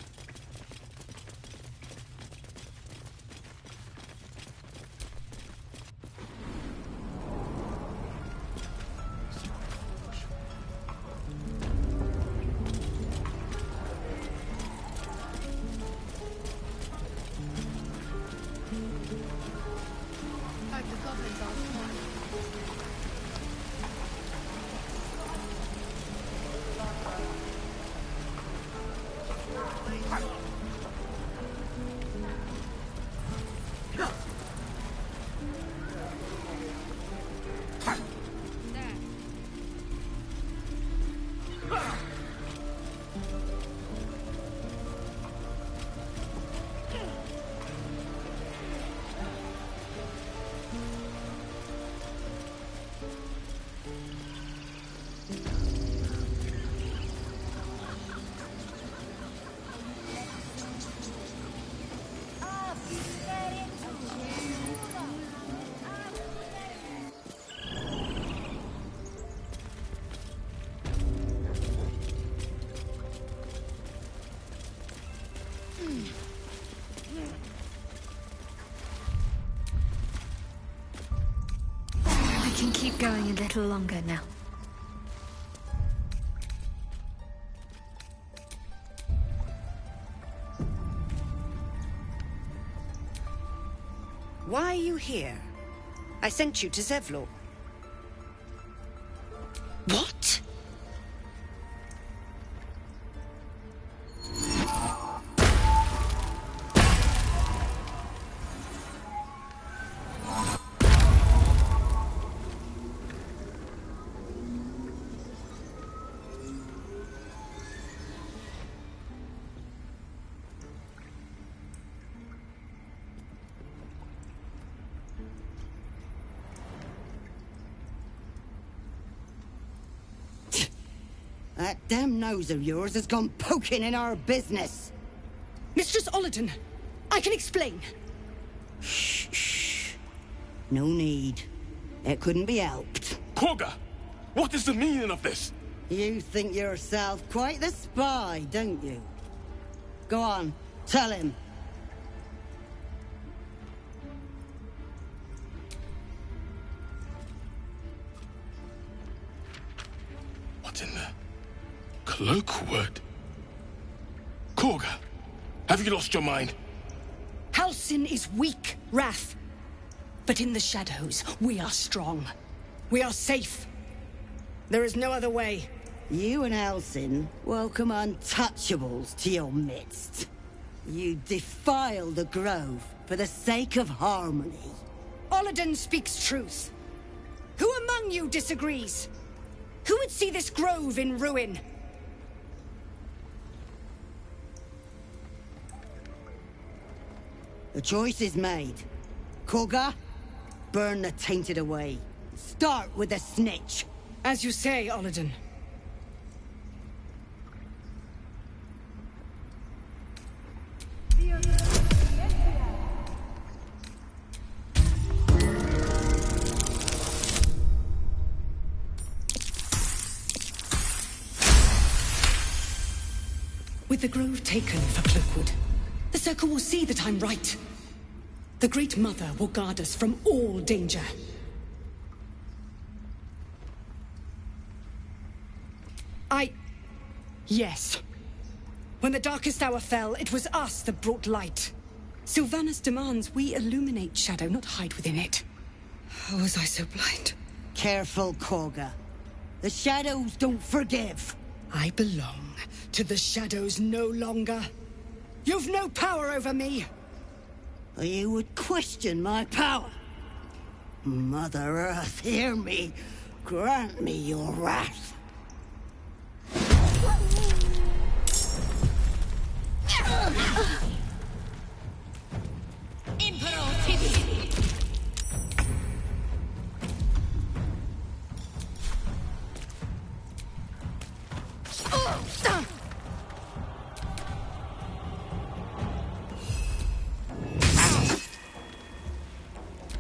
I can keep going a little longer now. Why are you here? I sent you to Zevlor. What? That damn nose of yours has gone poking in our business. Mistress Ollerton, I can explain. Shh. No need. It couldn't be helped. Korga! What is the meaning of this? You think yourself quite the spy, don't you? Go on, tell him. What in the Cloakwood? Korga, have you lost your mind? Halsin is weak, Wrath. But in the shadows, we are strong. We are safe. There is no other way. You and Halsin welcome untouchables to your midst. You defile the grove for the sake of harmony. Ollerton speaks truth. Who among you disagrees? Who would see this grove in ruin? The choice is made. Korga, burn the tainted away. Start with the snitch. As you say, Ollerton. With the grove taken for Cloakwood, the Circle will see that I'm right. The Great Mother will guard us from all danger. Yes. When the darkest hour fell, it was us that brought light. Sylvanas demands we illuminate shadow, not hide within it. How was I so blind? Careful, Korga. The shadows don't forgive. I belong to the shadows no longer. You've no power over me. You would question my power. Mother Earth, hear me. Grant me your wrath.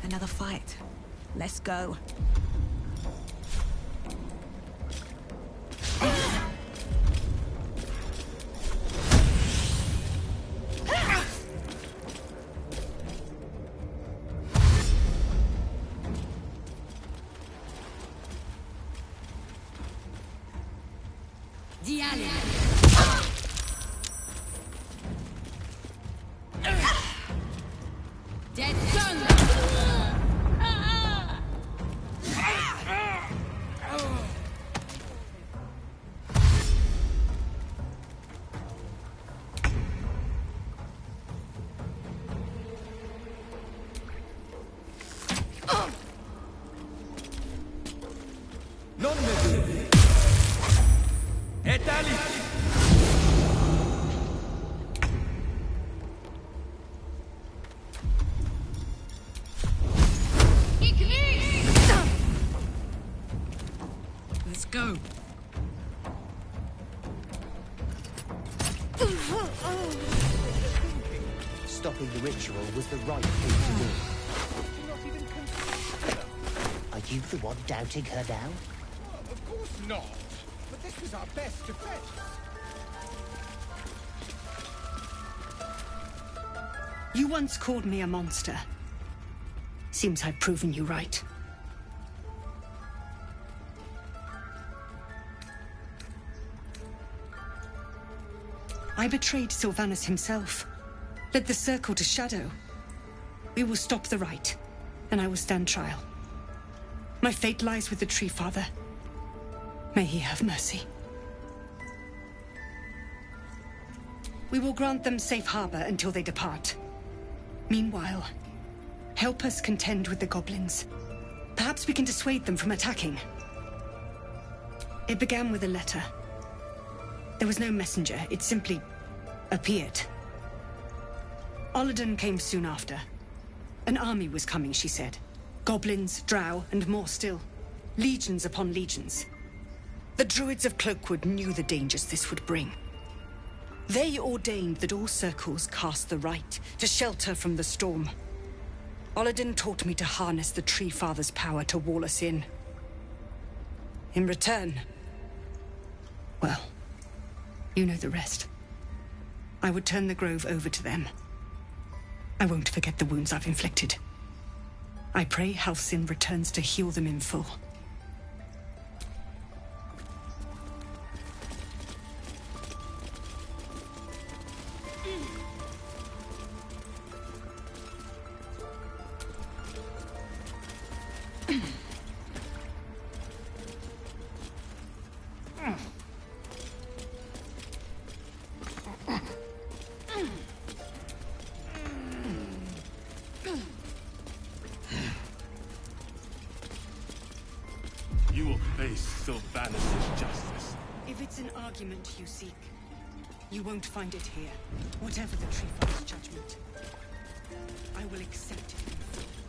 Another fight. Let's go. Dead son! Non me Etali! Let's go. Stopping the ritual was the right thing to do. Are you the one doubting her now? Oh, of course not. But this was our best defense. You once called me a monster. Seems I've proven you right. I betrayed Sylvanas himself. Led the Circle to Shadow. We will stop the rite, and I will stand trial. My fate lies with the Tree Father. May he have mercy. We will grant them safe harbor until they depart. Meanwhile, help us contend with the goblins. Perhaps we can dissuade them from attacking. It began with a letter. There was no messenger, it simply appeared. Ollerton came soon after. An army was coming, she said. Goblins, drow, and more still. Legions upon legions. The Druids of Cloakwood knew the dangers this would bring. They ordained that all circles cast the rite to shelter from the storm. Olladin taught me to harness the Tree Father's power to wall us in. In return, well, you know the rest. I would turn the grove over to them. I won't forget the wounds I've inflicted. I pray Halsin returns to heal them in full. You will face Sylvanus' justice. If it's an argument you seek, you won't find it here. Whatever the Tree Father's judgment, I will accept it in full.